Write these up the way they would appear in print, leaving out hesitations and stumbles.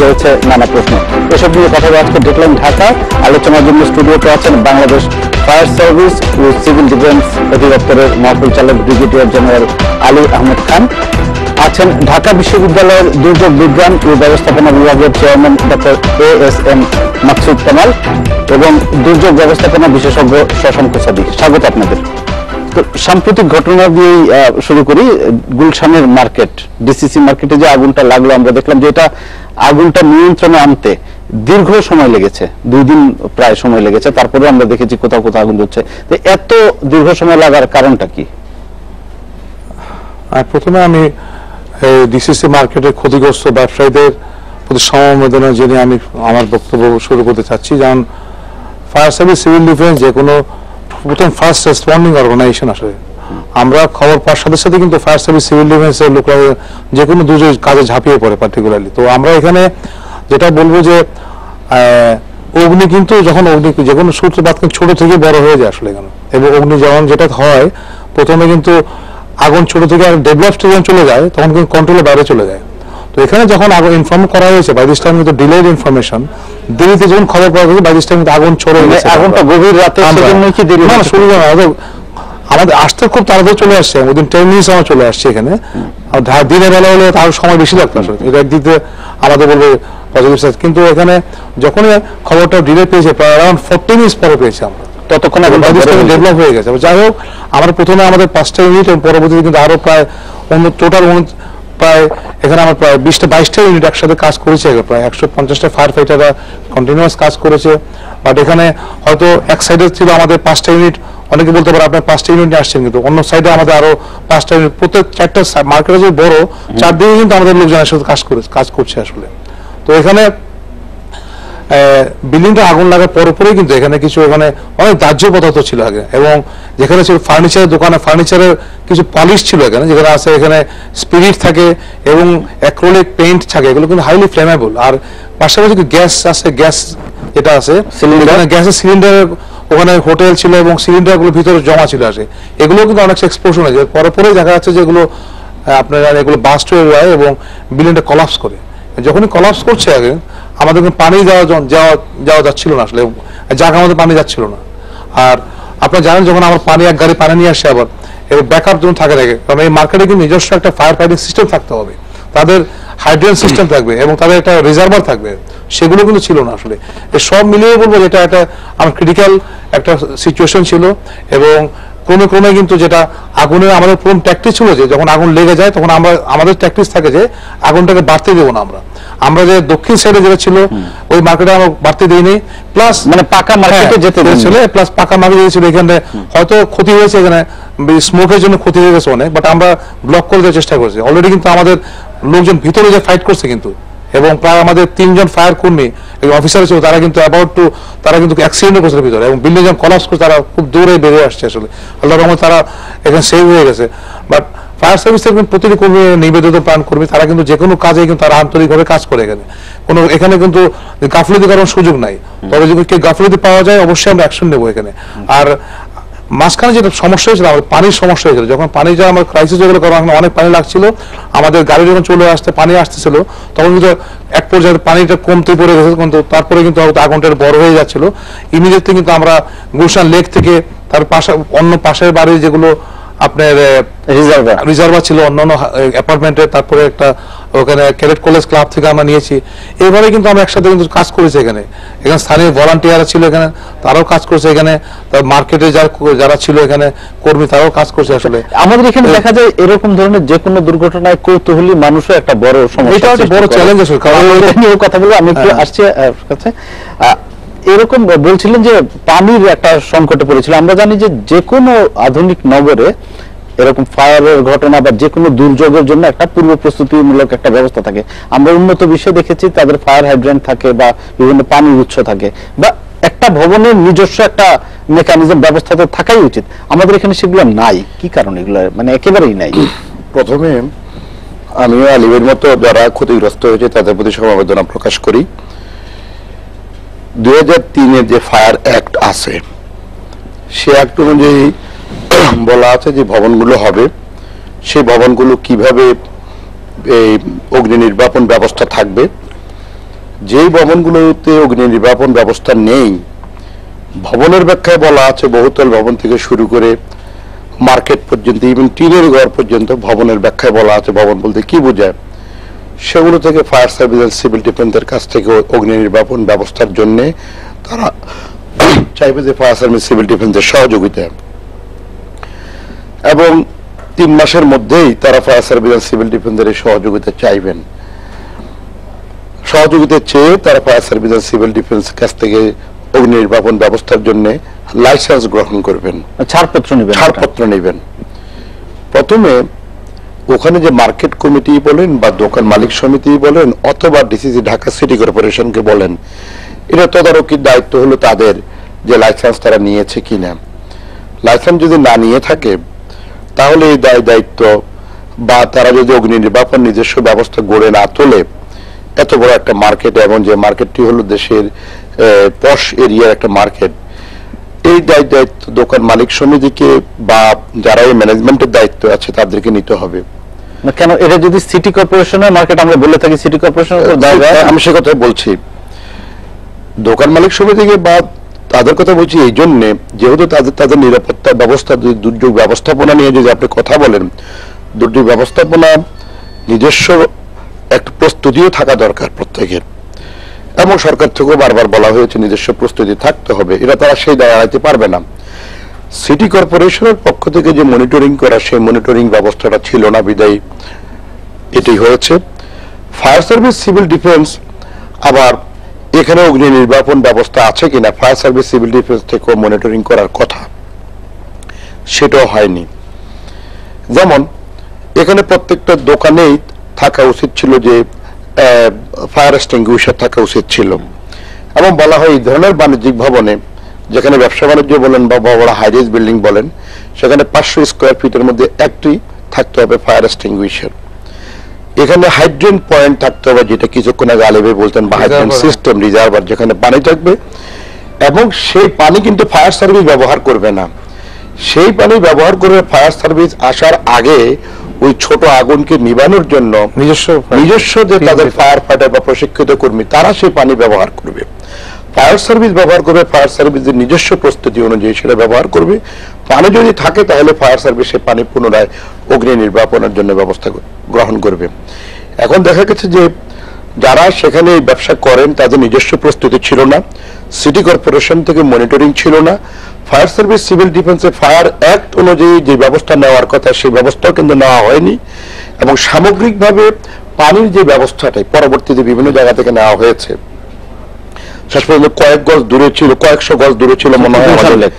রয়েছে নানা প্রশ্ন। এসব নিয়ে কথা বলা আজকে ডেডলাইন ঢাকা। আলোচনার জন্য স্টুডিওতে আছেন বাংলাদেশ ফায়ার সার্ভিস ও সিভিল ডিফেন্স অধিদপ্তরের মহাপরিচালক ব্রিগেডিয়ার জেনারেল আলী আহমেদ খান, আছেন ঢাকা বিশ্ববিদ্যালয়ের দুর্যোগ বিজ্ঞান ও ব্যবস্থাপনা বিভাগের chairman doctor ASM Maksud Kamal এবং দুর্যোগ ব্যবস্থাপনা বিশেষজ্ঞ শশাঙ্ক সাদিক। স্বাগত আপনাদের। তো সাম্প্রতিক ঘটনা দিয়েই শুরু করি। গুলশানের মার্কেট, ডিসিসি মার্কেটে যে আগুনটা লাগলো, আমরা দেখলাম যে এটা আগুনটা নিয়ন্ত্রণে আনতে দীর্ঘ সময় লেগেছে, 2 দিন প্রায় সময় লেগেছে। তারপরে আমরা দেখেছি কোথাও কোথাও আগুন জ্বলছে। তো এত দীর্ঘ সময় লাগার কারণটা কি? প্রথমে আমি ডিসিসি মার্কেটের ক্ষতিগ্রস্ত ব্যবসায়ীদের প্রতি সমবেদনা জেনে আমি আমার বক্তব্য শুরু করতে চাচ্ছি। যেমন ফায়ার সার্ভিস, সিভিল ডিফেন্স যে কোনো প্রথম ফার্স্ট রেসপন্ডিং অর্গানাইজেশন আসলে আমরা খবর পাওয়ার সাথে সাথে কিন্তু ফায়ার সার্ভিস, সিভিল ডিফেন্সের লোকরা যে কোনো দুর্যোগ কাজে ঝাঁপিয়ে পড়ে পার্টিকুলারলি। তো আমরা এখানে যেটা বলবো যে অগ্নি কিন্তু যখন যে কোনো সূত্রপাত কিন্তু ছোট থেকে বড় হয়ে যায় আসলে এখানে। এবং অগ্নি যেমন যেটা হয় প্রথমে কিন্তু আগুন ছোট থেকে ডেভেলপ স্টেজে চলে যায়, তখন কিন্তু কন্ট্রোলের বাইরে চলে যায়। তো এখানে যখন আগুন ইনফর্ম করা হয়েছে, বাই দিস টাইম কিন্তু ডিলেড ইনফরমেশন, দেরিতে যখন খবর পাওয়া গেছে বাই দিস টাইম আগুন ছড়ে গেছে। আগুনটা গভীর রাতে কি দেরি না, শুরু আমাদের আসতে খুব তাড়াতাড়ি চলে আসছে, উইদিন 10 মিনিটস আমরা চলে আসছি এখানে। আর দিনের বেলা হলে তার সময় বেশি লাগতো আসলে, এটা একদিকে আমাদের বলবে পজিটিভ সাইড। কিন্তু এখানে যখনই খবরটা ডিলে পেয়েছে প্রায় অ্যারাউন্ড 40 মিনিটস পরে পেয়েছি আমরা, ততক্ষণ ডেভেলপ হয়ে গেছে। যাই হোক, আমরা প্রথমে আমাদের 5টা ইউনিট এবং পরবর্তীতে কিন্তু আরো প্রায় টোটাল প্রায় এখানে আমরা প্রায় 20-22টা ইউনিট একসাথে কাজ করেছে। প্রায় 150টা ফায়ার ফাইটাররা কন্টিনিউয়াস কাজ করেছে। বাট এখানে হয়তো এক সাইডে ছিল আমাদের 5টা ইউনিট, অনেকে বলতে পারে আপনার 5টা ইউনিট নিয়ে আসছেন, কিন্তু অন্য সাইডে আমাদের আরো 5টা ইউনিট, প্রত্যেক 4টা মার্কেটে যে বড় 4 দিকে কিন্তু আমাদের লোকজন একসাথে কাজ করছে আসলে। তো এখানে বিল্ডিংটা আগুন লাগার পরপরেই কিন্তু এখানে কিছু এখানে অনেক দাহ্য পদার্থ ছিল আগে, এবং যেখানে ছিল ফার্নিচারের দোকানে ফার্নিচারের কিছু পলিশ ছিল এখানে, যেখানে আছে এখানে স্পিরিট থাকে এবং অ্যাক্রিলিক পেইন্ট থাকে, এগুলো কিন্তু হাইলি ফ্লেমেবল। আর পাশাপাশি গ্যাস আছে, গ্যাস যেটা আছে গ্যাসের সিলিন্ডার ওখানে হোটেল ছিল এবং সিলিন্ডারগুলো ভিতরে জমা ছিল আসে, এগুলো কিন্তু অনেক এক্সপ্লোশন হয়েছে। পরে দেখা যাচ্ছে যে এগুলো আপনারা এগুলো বাস্ট হয়ে যায় এবং বিল্ডিংটা কলাপস করে। যখনই কলাপস করছে আগে আমাদের পানি যাওয়া যাচ্ছিল না আসলে, জায়গা আমাদের পানি যাচ্ছিল না। আর আপনারা জানেন যখন আমার পানি এক গাড়ি পানি নিয়ে আসছে আবার এবার ব্যাকআপ যখন থাকে, কারণ এই মার্কেটে কিন্তু নিজস্ব একটা ফায়ার ফাইটিং সিস্টেম থাকতে হবে, তাদের হাইড্রেন সিস্টেম থাকবে এবং তাদের একটা রিজার্ভার থাকবে, সেগুলো কিন্তু ছিল না আসলে। সব মিলিয়ে বলবো যেটা একটা আমার ক্রিটিক্যাল একটা সিচুয়েশন ছিল। এবং ক্রমে ক্রমে কিন্তু যেটা আগুনের আমাদের পুরো ট্যাকটিস ছিল যে যখন আগুন লেগে যায় তখন আমাদের ট্যাকটিস থাকে যে আগুনটাকে বাড়তে দেবো না। আমরা যে দক্ষিণ সাইডে যেটা ছিল ওই মার্কেটে আমরা বাড়তে দিইনি, প্লাস মানে পাকা মার্কেটে যেতে ছিল, প্লাস পাকা মার্কেটে ছিল। এখানে হয়তো ক্ষতি হয়েছে, এখানে স্মোকের জন্য ক্ষতি হয়ে গেছে অনেক, বাট আমরা ব্লক করে দেওয়ার চেষ্টা করছি অলরেডি। কিন্তু আমাদের লোকজন ভিতরে যে ফাইট করছে কিন্তু, এবং প্রায় আমাদের 3 জন ফায়ার কর্মী অফিসার ছিল, তারা কিন্তু তারা কিন্তু অ্যাক্সিডেন্ট করছে ভিতরে, এবং বিল্ডিং যখন কলাপস করছে তারা খুব দূরে বেরিয়ে আসছে আসলে। আল্লাহর রহমতে তারা এখানে সেভ হয়ে গেছে। বাট ফায়ার সার্ভিসের প্রতিটি কর্মী নিবেদিত প্রাণ কর্মী, তারা কিন্তু যে কোনো কাজে কিন্তু তারা আন্তরিকভাবে কাজ করে এখানে কিন্তু গাফিলতি করার সুযোগ নাই। তবে যদি কেউ গাফিলতি পাওয়া যায় অবশ্যই আমরা অ্যাকশন নেবো এখানে। আর মাঝখানে যেটা সমস্যা হয়েছিল আমাদের পানির সমস্যা হয়েছিল, যখন পানি যা আমার ক্রাইসিস হয়ে গেলো, কারণ অনেক পানি লাগছিল, আমাদের গাড়ি যখন চলে আসতে পানি আসতেছিল তখন কিন্তু এক পর্যায়ে পানিটা কমতে পড়ে গেছে, কিন্তু তারপরে কিন্তু আগুনটা বড় হয়ে যাচ্ছিল। ইমিডিয়েটলি কিন্তু আমরা গুলশান লেক থেকে তার অন্য পাশের বাড়ির যেগুলো আপনার রিজার্ভার ছিল অন্যান্য অ্যাপার্টমেন্টে, তারপরে একটা ওখানে ক্যাডেট কলেজ ক্লাব থেকে আমরা নিয়েছি। এইভাবে কিন্তু আমরা একসাথে কিন্তু কাজ করেছি এখানে স্থানীয় ভলান্টিয়াররা ছিল এখানে, তারাও কাজ করছে এখানে, তার মার্কেটে যারা ছিল এখানে কর্মী তারাও কাজ করছে আসলে। আমাদের এখানে দেখা যায় এরকম ধরনের যে কোনো দুর্ঘটনায় কৌতূহলী মানুষও একটা বড় সমস্যা, এটা একটা বড় চ্যালেঞ্জ আসলে। কারণ কথা বলবো আমি একটু আসছি কাছে, এরকম বলছিলেন যে পানির একটা সংকটে পড়েছিল। আমরা জানি যে কোনো আধুনিক নগরে এরকম ফায়ারের ঘটনা বা যে কোনো দুর্যোগের জন্য একটা পূর্ব প্রস্তুতিমূলক একটা ব্যবস্থা থাকে। আমরা উন্নত বিশ্বে দেখেছি তাদের ফায়ার হাইড্রেন্ট থাকে বা বিভিন্ন পানির উৎস থাকে, বা একটা ভবনের নিজস্ব একটা মেকানিজম ব্যবস্থা তো থাকাই উচিত। আমাদের এখানে সেগুলো নাই, কি কারণ এগুলো মানে একেবারেই নাই? প্রথমে আমিও আলিমের মতো যারা ক্ষতিগ্রস্ত হয়েছে তাদের প্রতি সমবেদনা প্রকাশ করি। 2003-এর যে ফায়ার অ্যাক্ট আছে, সে অ্যাক্ট অনুযায়ী বলা আছে যে ভবনগুলো হবে, সেই ভবনগুলো কিভাবে এই অগ্নি নির্বাপন ব্যবস্থা থাকবে যেই ভবনগুলোতে অগ্নি নির্বাপন ব্যবস্থা নেই, ভবনের ব্যাখ্যায় বলা আছে বহুতল ভবন থেকে শুরু করে মার্কেট পর্যন্ত, ইভেন টিনের ঘর পর্যন্ত ভবনের ব্যাখ্যায় বলা আছে ভবন বলতে কি বোঝায়, সেগুলো থেকে ফায়ার সার্ভিস এন্ড সিভিল ডিফেন্সের কাছ থেকে অগ্নি নির্বাপন ব্যবস্থার জন্য তারা চাইবে যে ফায়ার সার্ভিস সিভিল ডিফেন্সের সহযোগিতা, এবং 3 মাসের মধ্যেই তারা ফায়ার সার্ভিস এন্ড সিভিল ডিফেন্সের সহযোগিতা চাইবেন। সহযোগিতা চেয়ে তারা fire service and civil defence কাছ থেকে অগ্নি নির্বাপন ব্যবস্থার জন্য লাইসেন্স গ্রহণ করবেন, ছাড়পত্র নেবেন। প্রথমে ওখানে যে মার্কেট কমিটি বলেন বা দোকান মালিক সমিতি বলেন অথবা ডিসিসি ঢাকা সিটি কর্পোরেশনকে বলেন, এটা তদারকির দায়িত্ব হলো তাদের যে লাইসেন্স তারা নিয়েছে কিনা। লাইসেন্স যদি না নিয়ে থাকে তাহলে এই দায়িত্ব, বা তারা যদি অগ্নি নির্বাপন নিজস্ব ব্যবস্থা গড়ে না তোলে, এত বড় একটা মার্কেট, এবং যে মার্কেটটি হলো দেশের পশ এরিয়ার একটা মার্কেট, এই দায়িত্ব দোকান মালিক সমিতিকে বা যারা এই ম্যানেজমেন্টের দায়িত্ব আছে তাদেরকে নিতে হবে। কেন এটা যদি সিটি কর্পোরেশনের মার্কেট আমরা বলে থাকি, সিটি কর্পোরেশনের আমি সে কথা বলছি, দোকান মালিক সমিতিকে বা তাদের কথা বলছি এই জন্যে যেহেতু তাদের নিরাপত্তা ব্যবস্থা, দুর্যোগ ব্যবস্থাপনা নিয়ে যদি আপনি কথা বলেন, দুর্যোগ ব্যবস্থাপনা নিজস্ব একটা প্রস্তুতিও থাকা দরকার প্রত্যেকের, এবং সরকার থেকেও বারবার বলা হয়েছে নিজস্ব প্রস্তুতি থাকতে হবে, এটা তারা সেই দাঁড়াইতে পারবে না। সিটি কর্পোরেশনের পক্ষ থেকে যে মনিটরিং করা, সেই মনিটরিং ব্যবস্থাটা ছিল না, বিদায়ী এটাই হয়েছে। ফায়ার সার্ভিস সিভিল ডিফেন্স আবার এখানে অগ্নি নির্বাপন ব্যবস্থা আছে কিনা ফায়ার সার্ভিস সিভিল ডিফেন্স থেকেও মনিটরিং করার কথা, সেটাও হয়নি। যেমন এখানে প্রত্যেকটা দোকানেই থাকা উচিত ছিল যে ফায়ার এক্সটিংগুইশার থাকা উচিত ছিল, এবং বলা হয় এই ধরনের বাণিজ্যিক ভবনে, যেখানে ব্যবসা বাণিজ্য বলেন বা বড় হাইরাইজ বিল্ডিং বলেন, সেখানে 500 স্কোয়ার ফিটের মধ্যে একটি থাকতে হবে ফায়ার এক্সটিংগুইশার। এখানে হাইড্রেন পয়েন্ট থাকতে হবে, যেটা কিছুক্ষণ আগে আলিভাই বলতেন, বা হাইড্রেন সিস্টেম রিজার্ভার, যেখানে পানি থাকবে, এবং সেই পানি কিন্তু ফায়ার সার্ভিস ব্যবহার করবে না, সেই পানি ব্যবহার করবে ফায়ার সার্ভিস আসার আগে ওই ছোট আগুনকে নিবানোর জন্য নিজস্ব যে তাদের ফায়ার ফাইটার বা প্রশিক্ষিত কর্মী তারা সেই পানি ব্যবহার করবে। ফায়ার সার্ভিস ব্যবহার করবে ফায়ার সার্ভিসের নিজস্ব প্রস্তুতি অনুযায়ী সেটা ব্যবহার করবে। পানি যদি থাকে তাহলে ফায়ার সার্ভিস সেই পানি পুনরায় অগ্নি নির্বাপনের জন্য ব্যবস্থা গ্রহণ করবে। এখন দেখা গেছে যে যারা সেখানে এই ব্যবসা করেন তাদের নিজস্ব প্রস্তুতি ছিল না, সিটি কর্পোরেশন থেকে মনিটরিং ছিল না, ফায়ার সার্ভিস সিভিল ডিফেন্সের ফায়ার অ্যাক্ট অনুযায়ী যে ব্যবস্থা নেওয়ার কথা সেই ব্যবস্থাও কিন্তু নেওয়া হয়নি, এবং সামগ্রিকভাবে পানির যে ব্যবস্থাটাই পরবর্তীতে বিভিন্ন জায়গা থেকে নেওয়া হয়েছে, শেষ পর্যন্ত কয়েক গজ দূরে ছিল, কয়েকশো গজ দূরে ছিল মনে হয় গুলশান লেক,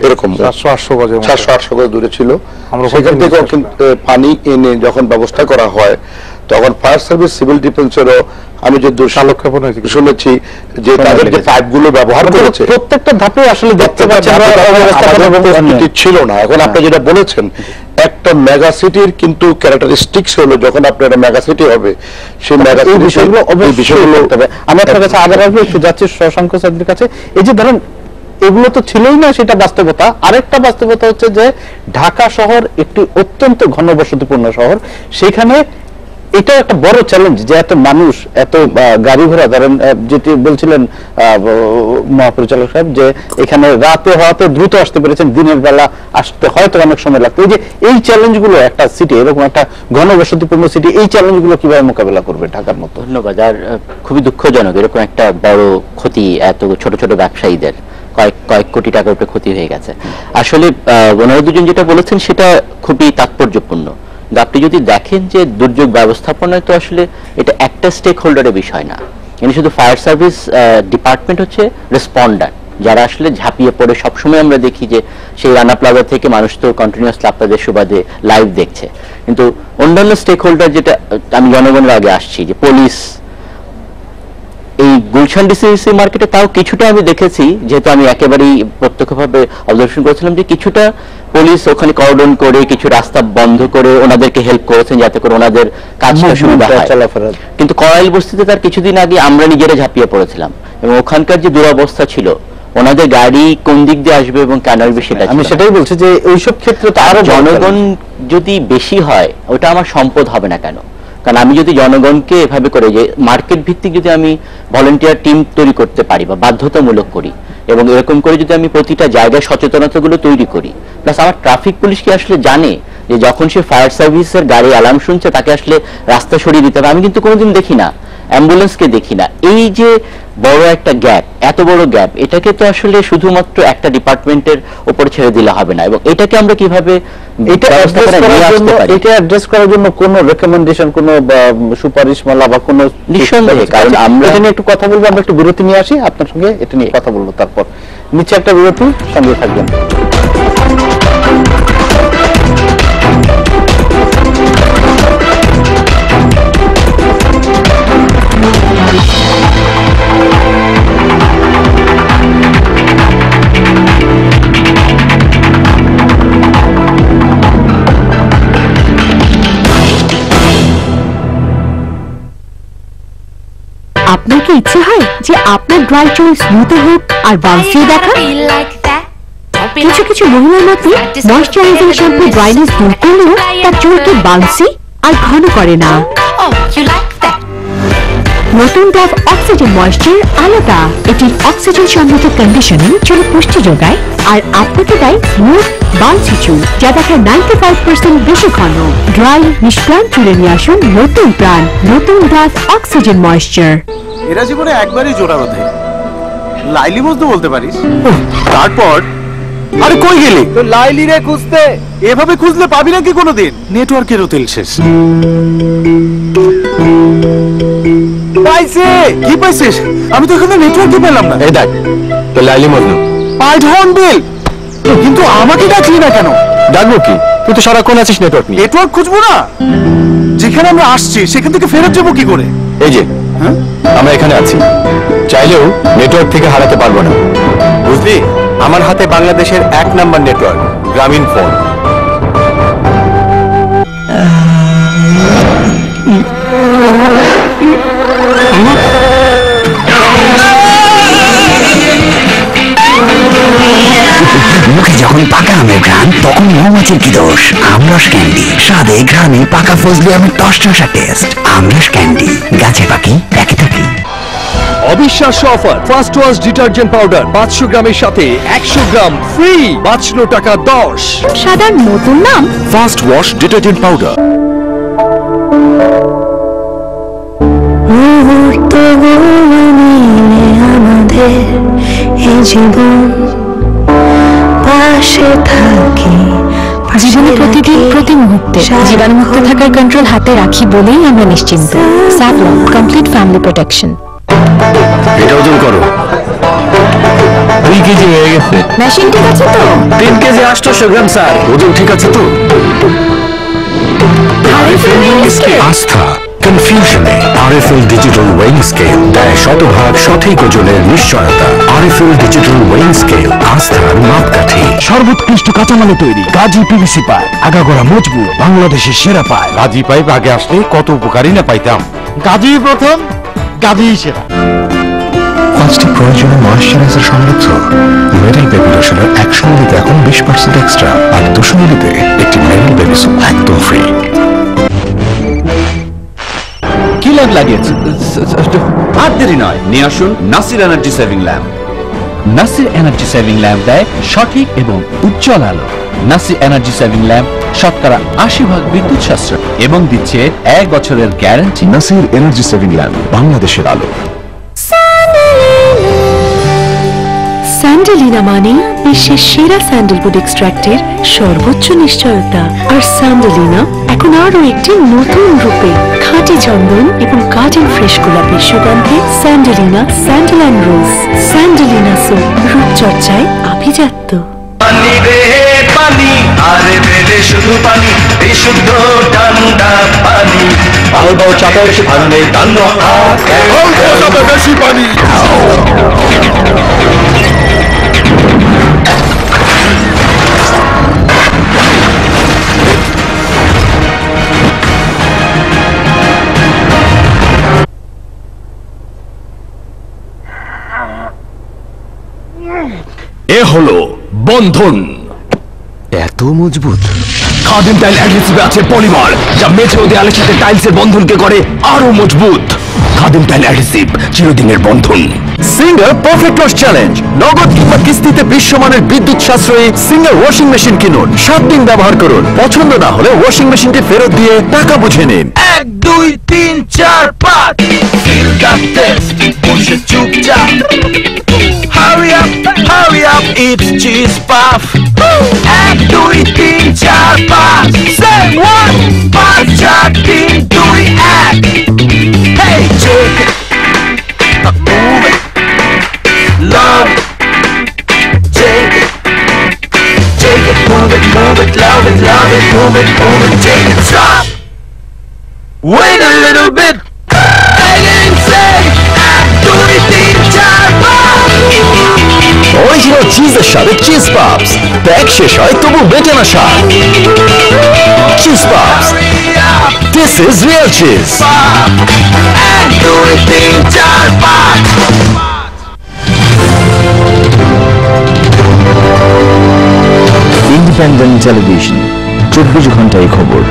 এরকম 700-800 গজ দূরে ছিল। সেখান থেকেও কিন্তু পানি এনে যখন ব্যবস্থা করা হয় তখন ফায়ার সার্ভিস সিভিল ডিফেন্সেরও আমি যে শুনেছি যে তাদের যে পাইপগুলো ব্যবহার করেছে প্রত্যেকটা ধাপে আসলে দেখতে পাচ্ছি ছিল না। এখন আপনি যেটা বলেছেন একটা মেগা সিটির কিন্তু ক্যারেক্টারিস্টিক্স হলো যখন আপনার মেগা সিটি হবে সেই মেগা সিটি বিষয়গুলো আমি আপনার কাছে আগে একটু যাচ্ছি শশাঙ্ক স্যারের কাছে। এই যে ধরেন এগুলো তো ছিলই না, সেটা বাস্তবতা। আরেকটা বাস্তবতা হচ্ছে যে ঢাকা শহর একটি অত্যন্ত ঘনবসতিপূর্ণ শহর, সেখানে এটা একটা বড় চ্যালেঞ্জ যে এত মানুষ, এত গাড়ি ঘোড়া, ধরেন যেটি বলছিলেন মহাপরিচালক সাহেব যে এখানে রাতে হওয়াতে দ্রুত আসতে পেরেছেন, দিনের বেলা আসতে হয়তো অনেক সময় লাগতো। এই যে এই চ্যালেঞ্জগুলো একটা সিটি, এরকম একটা ঘনবসতিপূর্ণ সিটি, এই চ্যালেঞ্জগুলো কিভাবে মোকাবেলা করবে ঢাকার মতো? ধন্যবাদ। আর খুবই দুঃখজনক এরকম একটা বড় ক্ষতি এত ছোট ছোট ব্যবসায়ীদের কয়েক কোটি টাকার উপরে ক্ষতি হয়ে গেছে। আসলে ওনারা দুজন যেটা বলেছেন সেটা খুবই তাৎপর্যপূর্ণ। আপনি যদি দেখেন যে দুর্যোগ ব্যবস্থাপনায় তো আসলে এটা একটা স্টেক হোল্ডারের বিষয় না, এখানে শুধু ফায়ার সার্ভিস ডিপার্টমেন্ট হচ্ছে রেসপন্ডার, যারা আসলে ঝাঁপিয়ে পড়ে। সবসময় আমরা দেখি যে সেই রানা প্লাজা থেকে মানুষ তো কন্টিনিউয়াসলি আপনাদের সুবাদে লাইভ দেখছে, কিন্তু অন্যান্য স্টেক হোল্ডার, যেটা আমি জনগণের আগে আসছি, যে পুলিশ, এই গুলশান ডিসিসি মার্কেটে তাও কিছুটা আমি দেখেছি, যেহেতু আমি একেবারেই প্রত্যক্ষভাবে অবজারভেশন করেছিলাম যে কিছুটা পুলিশ ওখানে কর্ডন করে কিছু রাস্তা বন্ধ করে ওনাদেরকে হেল্প করেছেন যাতে করে ওনাদের কাজটা সুবিধা হয়। কিন্তু করাইল বস্তিতে তার কিছুদিন আগে আমরা নিজেরা ঝাঁপিয়ে পড়েছিলাম, এবং ওখানকার যে দুরবস্থা ছিল, ওনাদের গাড়ি কোন দিক দিয়ে আসবে এবং কেন আসবে সেটা, আমি সেটাই বলছি যে ওইসব ক্ষেত্রে তো আরো জনগণ যদি বেশি হয় ওটা আমার সম্পদ হবে না কেন? কারণ আমি যদি জনগণকে এভাবে করে যে মার্কেট ভিত্তিক যদি আমি ভলেন্টিয়ার টিম তৈরি করতে পারি বা বাধ্যতামূলক করি, এবং এরকম করে যদি আমি প্রতিটা জায়গায় সচেতনতাগুলো তৈরি করি, প্লাস আমার ট্রাফিক পুলিশ কি আসলে জানে যে যখন সে ফায়ার সার্ভিসের গাড়ি অ্যালার্ম শুনছে তাকে আসলে রাস্তা সরিয়ে দিতে হবে। আমি কিন্তু কোনোদিন দেখি না, অ্যাম্বুলেন্সকে দেখি না। এই যে বড় একটা গ্যাপ, এত বড় গ্যাপ, এটাকে তো আসলে শুধুমাত্র একটা ডিপার্টমেন্টের উপর ছেড়ে দিলে হবে না, এবং এটাকে আমরা কিভাবে এটা অ্যাড্রেস করার জন্য কোন রেকমেন্ডেশন, কোন সুপারিশমালা বা কোন নিঃসন্দেহে, কারণ আমরা এটা নিয়ে একটু কথা বলবো। আমরা একটু বিরতি নিয়ে আসি, আপনার সঙ্গে এটা নিয়ে কথা বলবো, তারপর নিচে একটা বিরতি, সঙ্গে থাকবেন। আপনার কি ইচ্ছে হয় যে আপনার ড্রাই চুল স্মুথ হোক আর বাউন্সিও দেখা? কিছু কিছু মহিলার মতে ময়শ্চারাইজিং শ্যাম্পু ড্রাইনেস দূর করলেও তার চুলকে বাউন্সি আর ঘন করে না। নতুন ডভ অক্সিজেন ময়েশ্চার আলাদা। এটির অক্সিজেন সমৃদ্ধ কন্ডিশনিং চুলে পুষ্টি যোগায় আর আপনাকে দেয় স্মুথ বাউন্সি চুল, যা দেখায় 95% বেশি ঘন। ড্রাই নিষ্প্রাণ চুলে নিয়ে আসুন নতুন প্রাণ, নতুন ডভ অক্সিজেন ময়েশ্চার। এরা জীবনে একবারই জোড়া বাঁধে, লাইলি মজনু বলতে পারিস। তারপর আরে কই গেলি? তো লাইলি রে খুঁজতে, এভাবে খুঁজলে পাবি নাকি কোনোদিন? নেটওয়ার্কেরও তেল শেষ। পাইছে? কি পাইছিস? আমি তো এখানে নেটওয়ার্কই পেলাম না। এই দেখ তো লাইলি মজনু। পাইড হর্নবিল, কিন্তু আমাকে ডাকলি না কেন? ডাকবো কি, তুই তো সারাক্ষণ আছিস নেটওয়ার্ক নিয়ে। নেটওয়ার্ক খুঁজবো না? যেখানে আমরা আসছি সেখান থেকে ফেরত যাবো কি করে? এই যে আমরা এখানে আছি, চাইলেও নেটওয়ার্ক থেকে হারাতে পারবো না, বুঝলি? আমার হাতে বাংলাদেশের 1 নাম্বার নেটওয়ার্ক, গ্রামীণ ফোন। মুখে যখন পাকা আমের ঘ্রাণ, তখন মৌমাছির কি দোষ? আমরস ক্যান্ডি, স্বাদে ঘ্রাণে পাকা ফজলি আমের টসটসা টেস্ট। আমরস ক্যান্ডি, গাছে পাখি প্যাকে থাকি। অবিশ্বাস্য offer, first wash detergent powder 500 গ্রামের সাথে 100 গ্রাম ফ্রি, বাঁচলো টাকা 10। সাদার নতুন নাম ফার্স্ট ওয়াশ ডিটারজেন্ট পাউডার। আমাদের এই জীবন পাশে থাকি, জীবনে প্রতিদিন প্রতি মুহূর্তে জীবাণুমুক্ত থাকার কন্ট্রোল হাতে রাখি বলেই আমরা নিশ্চিন্ত। Savlon complete family protection. এটা ওজন করো। 2 কেজি হয়ে গেছে। মেশিন ঠিক আছে তো? 3 কেজি 800 গ্রাম স্যার। ওজন ঠিক আছে তো? আস্থা কনফিউশনে আরএফএল ডিজিটাল ওয়েইং স্কেল দেয় শতভাগ সঠিক ওজনের নিশ্চয়তা। আরএফএল ডিজিটাল ওয়েইং স্কেল, আস্থার মাপকাঠি। সর্বোৎকৃষ্ট কাঁচামালে তৈরি গাজী পিভিসি পাইপ, আগাগোড়া মজবুত, বাংলাদেশের সেরা পাইপ। গাজী পাইপ আগে আসলে কত উপকারী না পাইতাম। গাজী প্রথম, গাজী সেরা। 5টি প্রয়োজনীয় ময়েশ্চারাইজার সমৃদ্ধ মেরিল বেবি লোশনের 100 মিলিতে এখন 20% এক্সট্রা, আর 200 মিলিতে একটি মেরিল বেবি সুপ একদম ফ্রি। কি ল্যাম্প লাগিয়েছে? আর দেরি নয়, নিয়ে আসুন Nasir energy saving lamp. Nasir energy saving lamp দেয় সঠিক এবং উজ্জ্বল আলো। নাসির এনার্জি সেভিং ল্যাম্প শতকরা 80% বিদ্যুৎ সাশ্রয় এবং দিচ্ছে 1 বছরের guarantee. Nasir energy saving lamp, বাংলাদেশের আলো। স্যান্ডেলিনা মানে বিশ্বের সেরা স্যান্ডেলউড এক্সট্রাক্টের সর্বোচ্চ নিশ্চয়তা। আর স্যান্ডেলিনা এখন আরো একটি নতুন রূপে, খাঁটি চন্দন এবং গার্ডেন ফ্রেশ গোলাপের সুগন্ধে Sandalina sandal and rose. Sandalina soap, রূপচর্চায় আভিজাত্য। পানি রে পানি, আরে বেলে শুধু পানি, বিশুদ্ধ ঠান্ডা পানি। আলবো চাপে বেশি ভাঙলে দান্ন বেশি পানি। এ হলো বন্ধন। এত মজবুত, খাদিম টাইল অ্যাডহেসিভে আছে পলিমার, যা মেঝে ও দেয়ালের সাথে টাইলসের বন্ধনকে করে আরো মজবুত। খাদিম টাইল অ্যাডহেসিভ, চিরদিনের বন্ধন। সিঙ্গার পারফেক্ট ওয়াশ চ্যালেঞ্জ, নগদ কিংবা কিস্তিতে বিশ্বমানের বিদ্যুৎ সাশ্রয়ী সিঙ্গার ওয়াশিং মেশিন কিনুন, 7 দিন ব্যবহার করুন, পছন্দ না হলে ওয়াশিং মেশিনটি ফেরত দিয়ে টাকা বুঝে নিন। 1 2 3 4 5 Feel that taste, বসে চুপচাপ Hurry up, it's cheese puff 1 2 3 4 5 Say what? 5 4 3 2 1 Hey, take it, move it, love it, take it, move it, love it, move it, take it, stop. Wait a little bit. Again, say, do it, original চিজের সাথে cheese পাপস, pack শেষ হয় তবু বেটে না স্বাদ। Cheese পাপস, this is real cheese. and do it, independent television, 24 ঘন্টায় খবর।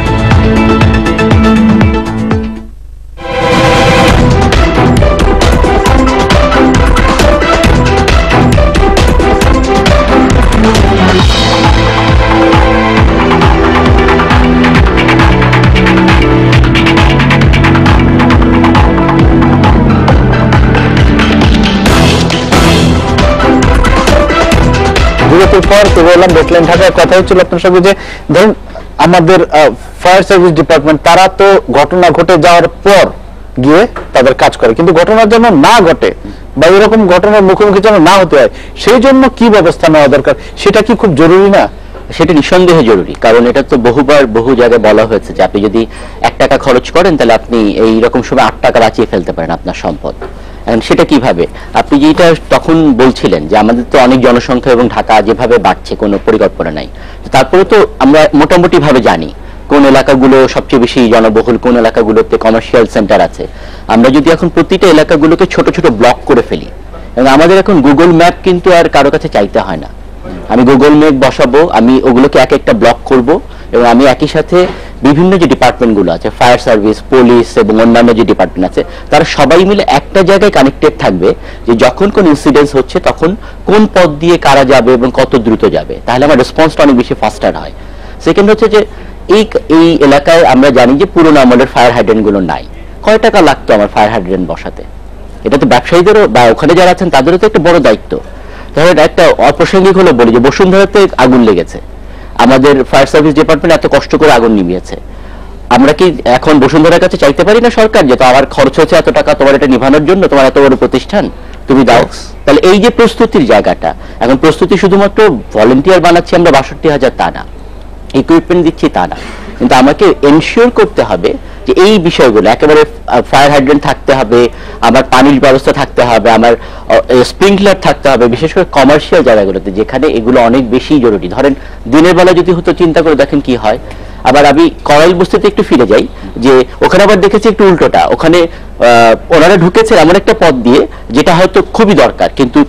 বিরতির পর ফিরে এলাম ডেটলাইন ঢাকায়। কথা হচ্ছিল আপনার সঙ্গে যে ধরুন আমাদের ফায়ার সার্ভিস ডিপার্টমেন্ট, তারা তো ঘটনা ঘটে যাওয়ার পর গিয়ে তাদের কাজ করে, কিন্তু ঘটনা যেন না ঘটে বা এরকম ঘটনার মুখোমুখি যেন না হতে হয়, সেই জন্য কি ব্যবস্থা নেওয়া দরকার, সেটা কি খুব জরুরি না? সেটা নিঃসন্দেহে জরুরি, কারণ এটা তো বহুবার বহু জায়গায় বলা হয়েছে যে আপনি যদি 1 টাকা খরচ করেন তাহলে আপনি এই রকম সময় 8 টাকা বাঁচিয়ে ফেলতে পারেন আপনার সম্পদ। এখন সেটা কিভাবে, আপনি যেটা তখন বলছিলেন যে আমাদের তো অনেক জনসংখ্যা এবং ঢাকা যেভাবে বাড়ছে কোনো পরিকল্পনা নাই, তারপরে তো আমরা মোটামুটি ভাবে জানি কোন এলাকাগুলো সবচেয়ে বেশি জনবহুল, কোন এলাকাগুলোতে কমার্শিয়াল সেন্টার আছে। আমরা যদি এখন প্রতিটা এলাকাগুলোকে ছোট ছোট ব্লক করে ফেলি, এবং আমাদের এখন গুগল ম্যাপ কিন্তু আর কারো কাছে চাইতে হয় না, আমি গুগল ম্যাপ বসাবো, আমি ওগুলোকে এক একটা ব্লক করব, এবং আমি একই সাথে বিভিন্ন যে ডিপার্টমেন্টগুলো আছে, ফায়ার সার্ভিস, পুলিশ এবং অন্যান্য যে ডিপার্টমেন্ট আছে, তারা সবাই মিলে একটা জায়গায় কানেক্টেড থাকবে যে যখন কোন ইনসিডেন্স হচ্ছে তখন কোন পথ দিয়ে কারা যাবে এবং কত দ্রুত যাবে, তাহলে আমার রেসপন্সটা অনেক বেশি ফাস্টার হয়। সেকেন্ড হচ্ছে যে এই এলাকায় আমরা জানি যে পুরোনো আমলের ফায়ার হাইড্রেন্ট গুলো নাই। কয় টাকা লাগতো আমার ফায়ার হাইড্রেন্ট বসাতে? এটা তো ব্যবসায়ীদেরও বা ওখানে যারা আছেন তাদেরও তো একটা বড় দায়িত্ব। ধরেন একটা অপ্রাসঙ্গিক হলো বলি যে বসুন্ধরাতে আগুন লেগেছে, আমাদের ফায়ার সার্ভিস ডিপার্টমেন্ট এত কষ্ট করে আগুন নিভিয়েছে, আমরা কি এখন বসুন্ধরার কাছে চাইতে পারি না সরকার যে তো আমার খরচ হচ্ছে এত টাকা তোমার এটা নিভানোর জন্য, তোমার এত বড় প্রতিষ্ঠান তুমি দাও? তাহলে এই যে প্রস্তুতির জায়গাটা, এখন প্রস্তুতি শুধুমাত্র ভলেন্টিয়ার বানাচ্ছি আমরা 62,000 তা না, ইকুইপমেন্ট দিচ্ছি তা না, কিন্তু আমাকে এনশিওর করতে হবে যে এই বিষয়গুলো একেবারে ফায়ার হাইড্রেন্ট থাকতে হবে, আমার পানির ব্যবস্থা থাকতে হবে, আমার স্প্রিংকলার থাকতে হবে, বিশেষ করে কমার্শিয়াল জায়গাগুলোতে যেখানে এগুলো অনেক বেশি জরুরি। ধরেন দিনের বেলা যদি হতো, চিন্তা করে দেখেন কি হয়। আবার আমি করাইল বস্তিতে একটু ফিরে যাই, যে ওখানে আবার দেখেছি একটু উল্টোটা, ওখানে ওনারা ঢুকেছে এমন একটা পথ দিয়ে যেটা হয়তো খুবই দরকার, কিন্তু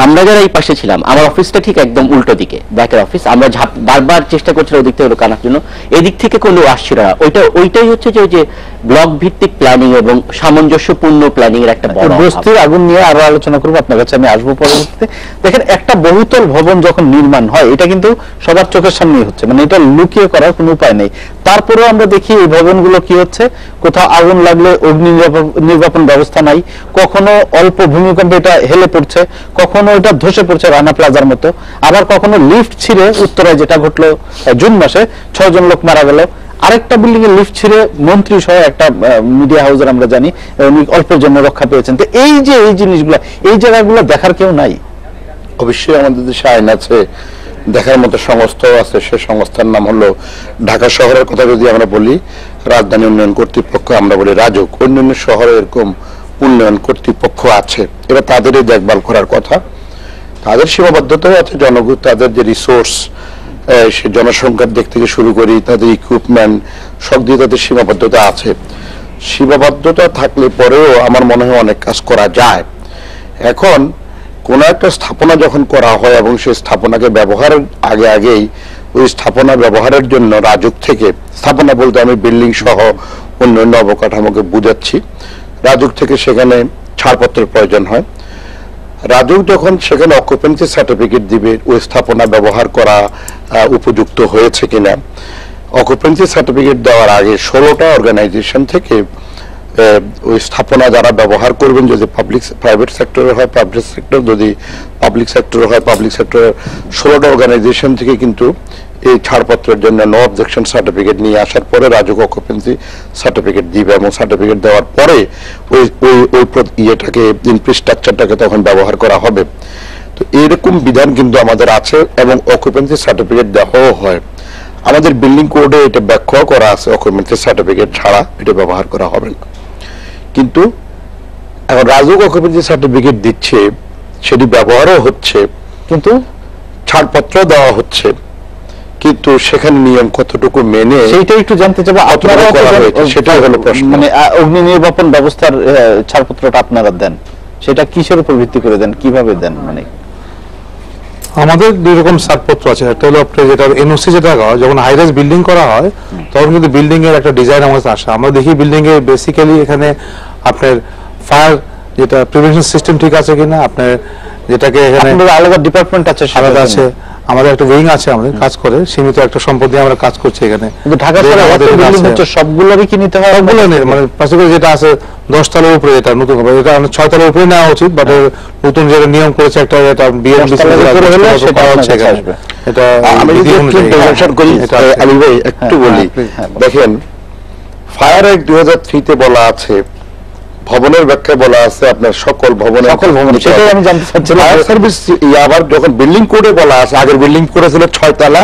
আমরা যারা এই পাশে ছিলাম, আমার অফিসটা ঠিক একদম উল্টো দিকে, ব্যাকের অফিস, আমরা বারবার চেষ্টা করছিলাম ওদিক থেকে ঢোকানোর জন্য, এদিক থেকে কোনো আসছিল না। ওইটাই হচ্ছে যে ওই যে ব্লক ভিত্তিক প্ল্যানিং এবং সামঞ্জস্যপূর্ণ প্ল্যানিং এর একটা বড় বস্তির আগুন নিয়ে আরো আলোচনা করবো, আপনার কাছে আমি আসবো পরবর্তীতে। দেখেন একটা বহুতল ভবন যখন নির্মাণ হয়, এটা কিন্তু সবার চোখের সামনেই হচ্ছে, মানে এটা লুকিয়ে করার কোনো উপায় নেই। তারপরেও আমরা দেখি এই ভবনগুলো কি হচ্ছে, কোথাও আগুন লাগলে অগ্নি নির্বাপন ব্যবস্থা নাই, কখনো অল্প ভূমিকম্পে এটা হেলে পড়ছে, কখনো এটা ধসে পড়ছে রানা প্লাজার মতো, আবার কখনো লিফট ছিঁড়ে, উত্তরায় যেটা ঘটলো জুন মাসে 6 জন লোক মারা গেল, আরেকটা বিল্ডিং এর লিফট ছিঁড়ে মন্ত্রী সহ একটা মিডিয়া হাউসের আমরা জানি অল্পের জন্য রক্ষা পেয়েছেন। তো এই জিনিসগুলো, এই জায়গাগুলো দেখার কেউ নাই। অবশ্যই আমাদের দেশে আইন আছে, দেখার মতো সংস্থাও আছে, সে সংস্থার নাম হলো ঢাকা শহরের কথা যদি আমরা বলি রাজধানী উন্নয়ন কর্তৃপক্ষ, আমরা বলি রাজউক, অন্যান্য শহরে এরকম উন্নয়ন কর্তৃপক্ষ আছে, এরা তাদেরই দেখভাল করার কথা। তাদের সীমাবদ্ধতাও আছে, জনগণ তাদের যে রিসোর্স, সে জনসংখ্যার দিক থেকে শুরু করি, তাদের ইকুইপমেন্ট সব দিয়ে তাদের সীমাবদ্ধতা আছে। সীমাবদ্ধতা থাকলে পরেও আমার মনে হয় অনেক কাজ করা যায়। এখন কোন একটা স্থাপনা যখন করা হয় এবং সেই স্থাপনাকে ব্যবহারের আগেই ওই স্থাপনা ব্যবহারের জন্য রাজুক থেকে, স্থাপনা বলতে আমি বিল্ডিং সহ অন্যান্য অবকাঠামোকে বুঝাচ্ছি, রাজুক থেকে সেখানে ছাড়পত্রের প্রয়োজন হয়। রাজুক যখন সেখানে অকুপেন্সি সার্টিফিকেট দিবে ওই স্থাপনা ব্যবহার করা উপযুক্ত হয়েছে কিনা, অকুপেন্সি সার্টিফিকেট দেওয়ার আগে 16টা অর্গানাইজেশন থেকে ওই স্থাপনা যারা ব্যবহার করবেন, যদি প্রাইভেট সেক্টরে হয় প্রাইভেট সেক্টর, যদি পাবলিক সেক্টরে হয় পাবলিক সেক্টরের 16টা অর্গানাইজেশন থেকে কিন্তু এই ছাড়পত্রের জন্য নো অবজেকশন সার্টিফিকেট নিয়ে আসার পরে রাজুক অকুপেন্সি সার্টিফিকেট দিবে, এবং সার্টিফিকেট দেওয়ার পরে ওই ইয়েটাকে ইনফ্রাস্ট্রাকচারটাকে তখন ব্যবহার করা হবে। তো এরকম বিধান কিন্তু আমাদের আছে এবং অকুপেন্সি সার্টিফিকেট দেওয়াও হয়। আমাদের বিল্ডিং কোডে এটা ব্যাখ্যা করা আছে, অকুপেন্সি সার্টিফিকেট ছাড়া এটা ব্যবহার করা হবে না। কিন্তু এখন রাজুক অকুপেন্সি সার্টিফিকেট দিচ্ছে, সেটি ব্যবহারও হচ্ছে, কিন্তু ছাড়পত্র দেওয়া হচ্ছে, কিন্তু সেখানে নিয়ম কতটুকু মেনে সেইটাই একটু জানতে চাবো। আপনারা সেটাই হলো প্রশ্ন। মানে অগ্নি নির্বাপন ব্যবস্থার ছাড়পত্রটা আপনারা দেন, সেটা কিসের উপর ভিত্তি করে দেন, কিভাবে দেন? মানে আমাদের দুই রকম ছাড়পত্র আছে। একটা হলো আপনার যেটা এনওসি, যেটা যখন হাইরাইজ বিল্ডিং করা হয় তখন কিন্তু বিল্ডিং এর একটা ডিজাইন আমাদের আসে। আমরা দেখি বিল্ডিং এ বেসিক্যালি এখানে আপনার ফায়ার যেটা প্রিভেনশন সিস্টেম ঠিক আছে কিনা, আপনার যেটাকে এখানে আলাদা ডিপার্টমেন্ট আছে, আলাদা আছে, আমাদের একটা উইং আছে, আমাদের কাজ করে সীমিত একটা সম্পদ দিয়ে আমরা কাজ করছি এখানে। কিন্তু ঢাকা শহরে আমাদের বিল্ডিং হচ্ছে সবগুলোরই কি নিতে হয়? সবগুলো নেই, মানে পাশাপাশি যেটা আছে 10 তলার উপরে, যেটা নতুন হবে এটা 6 তলার উপরে নেওয়া উচিত, বাট নতুন যেটা নিয়ম করেছে একটা যেটা বিএমডিসি সেটা হচ্ছে এখানে। এটা আমি যদি একটু ডেফিনেশন করি আলী ভাই, একটু বলি। দেখেন, ফায়ার অ্যাক্ট 2003 তে বলা আছে, ভবনের ব্যাখ্যায় বলা আছে আপনার সকল ভবন, সেটাই আমি জানতে চাচ্ছিলাম। ফায়ার সার্ভিস আবার যখন বিল্ডিং কোডে বলা আছে, আগের বিল্ডিং কোডে ছিল 6 তলা,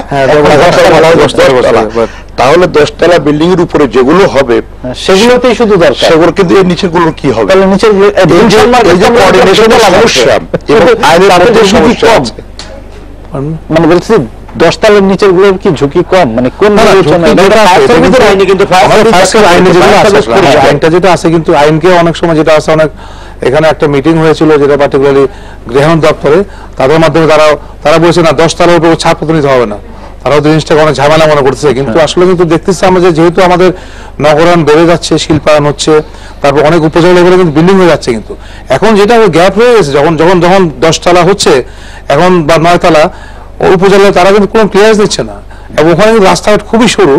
তাহলে 10 তলা বিল্ডিং এর উপরে যেগুলো হবে সেগুলোতেই শুধু দরকার, সেগুলো কিন্তু এই নিচের গুলো কি হবে? তাহলে নিচের এই যে কোঅর্ডিনেশনের সমস্যা এবং আইনের যে সমস্যা আছে, মানে বলছি 10 তলার নিচের গুলোর কি ঝুঁকি কম? মানে কোন আইনটা যেটা আছে, কিন্তু আইনকে অনেক সময় যেটা আছে, অনেক এখানে একটা মিটিং হয়েছিল যেটা পার্টিকুলারলি গৃহায়ণ দপ্তরে, তাদের মাধ্যমে তারা বলছে না 10 তলার উপর ছাড়পত্র নিতে হবে না, তারাও জিনিসটাকে অনেক ঝামেলা মনে করতেছে। কিন্তু আসলে কিন্তু দেখতেছি আমরা যেহেতু আমাদের নগরায়ণ বেড়ে যাচ্ছে, শিল্পায়ন হচ্ছে, তারপর অনেক উপজেলা লেভেলে কিন্তু বিল্ডিং হয়ে যাচ্ছে, কিন্তু এখন যেটা গ্যাপ রয়ে গেছে, যখন 10 তলা হচ্ছে এখন বা 9 তলা উপজেলায়, তারা কিন্তু কোনো ক্লিয়ারেন্স দিচ্ছে না, এবং ওখানে কিন্তু রাস্তাঘাট খুবই সরু।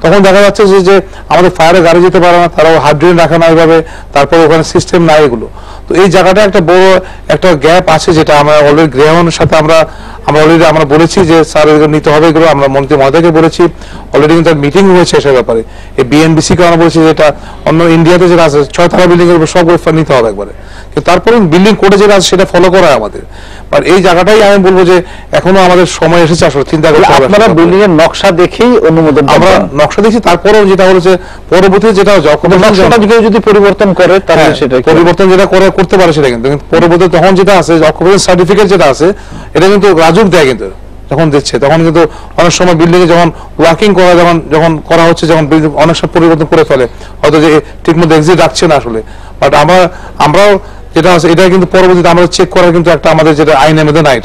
তখন দেখা যাচ্ছে যে আমাদের ফায়ারে গাড়ি যেতে পারে না, তারাও হাইড্রেন রাখা না এইভাবে, তারপর ওখানে সিস্টেম নাই এগুলো। তো এই জায়গাটা একটা বড় একটা গ্যাপ আছে, যেটা আমরা অলরেডি গৃহায়ণের সাথে আমরা অলরেডি আমরা বলেছি যে স্যার এগুলো নিতে হবে, এগুলো আমরা মন্ত্রী মহোদয়কে বলেছি, অলরেডি কিন্তু মিটিং হয়েছে সে ব্যাপারে। এই বিএনবিসি কে আমরা বলেছি যেটা অন্য ইন্ডিয়াতে যেটা আছে 6 তলা বিল্ডিং এর উপর সবগুলো নিতে হবে একবারে, কিন্তু তারপরে বিল্ডিং কোডে যেটা আছে সেটা ফলো করা হয় আমাদের। বাট এই জায়গাটাই আমি বলবো যে এখনো আমাদের সময় এসেছে আসলে চিন্তা করতে হবে। আপনারা বিল্ডিং এর নকশা দেখেই অনুমোদন, আমরা নকশা দেখি, তারপরেও যেটা হচ্ছে পরবর্তীতে যেটা নকশাটা যদি পরিবর্তন করে তাহলে সেটা পরিবর্তন যেটা করতে পারে সেটা, কিন্তু পরবর্তীতে তখন যেটা আছে অকুপেশন সার্টিফিকেট যেটা আছে এটা কিন্তু রাজুক দেয়, কিন্তু যখন দিচ্ছে তখন কিন্তু অনেক সময় বিল্ডিং এ যখন ওয়ার্কিং করা যখন করা হচ্ছে, যখন অনেক সময় পরিবর্তন করে ফেলে, হয়তো যে ঠিক মতো এক্সিট রাখছে না আসলে। বাট আমরাও যেটা আছে এটা কিন্তু পরবর্তীতে আমরা চেক করার কিন্তু একটা আমাদের যেটা আইনের মধ্যে নাই,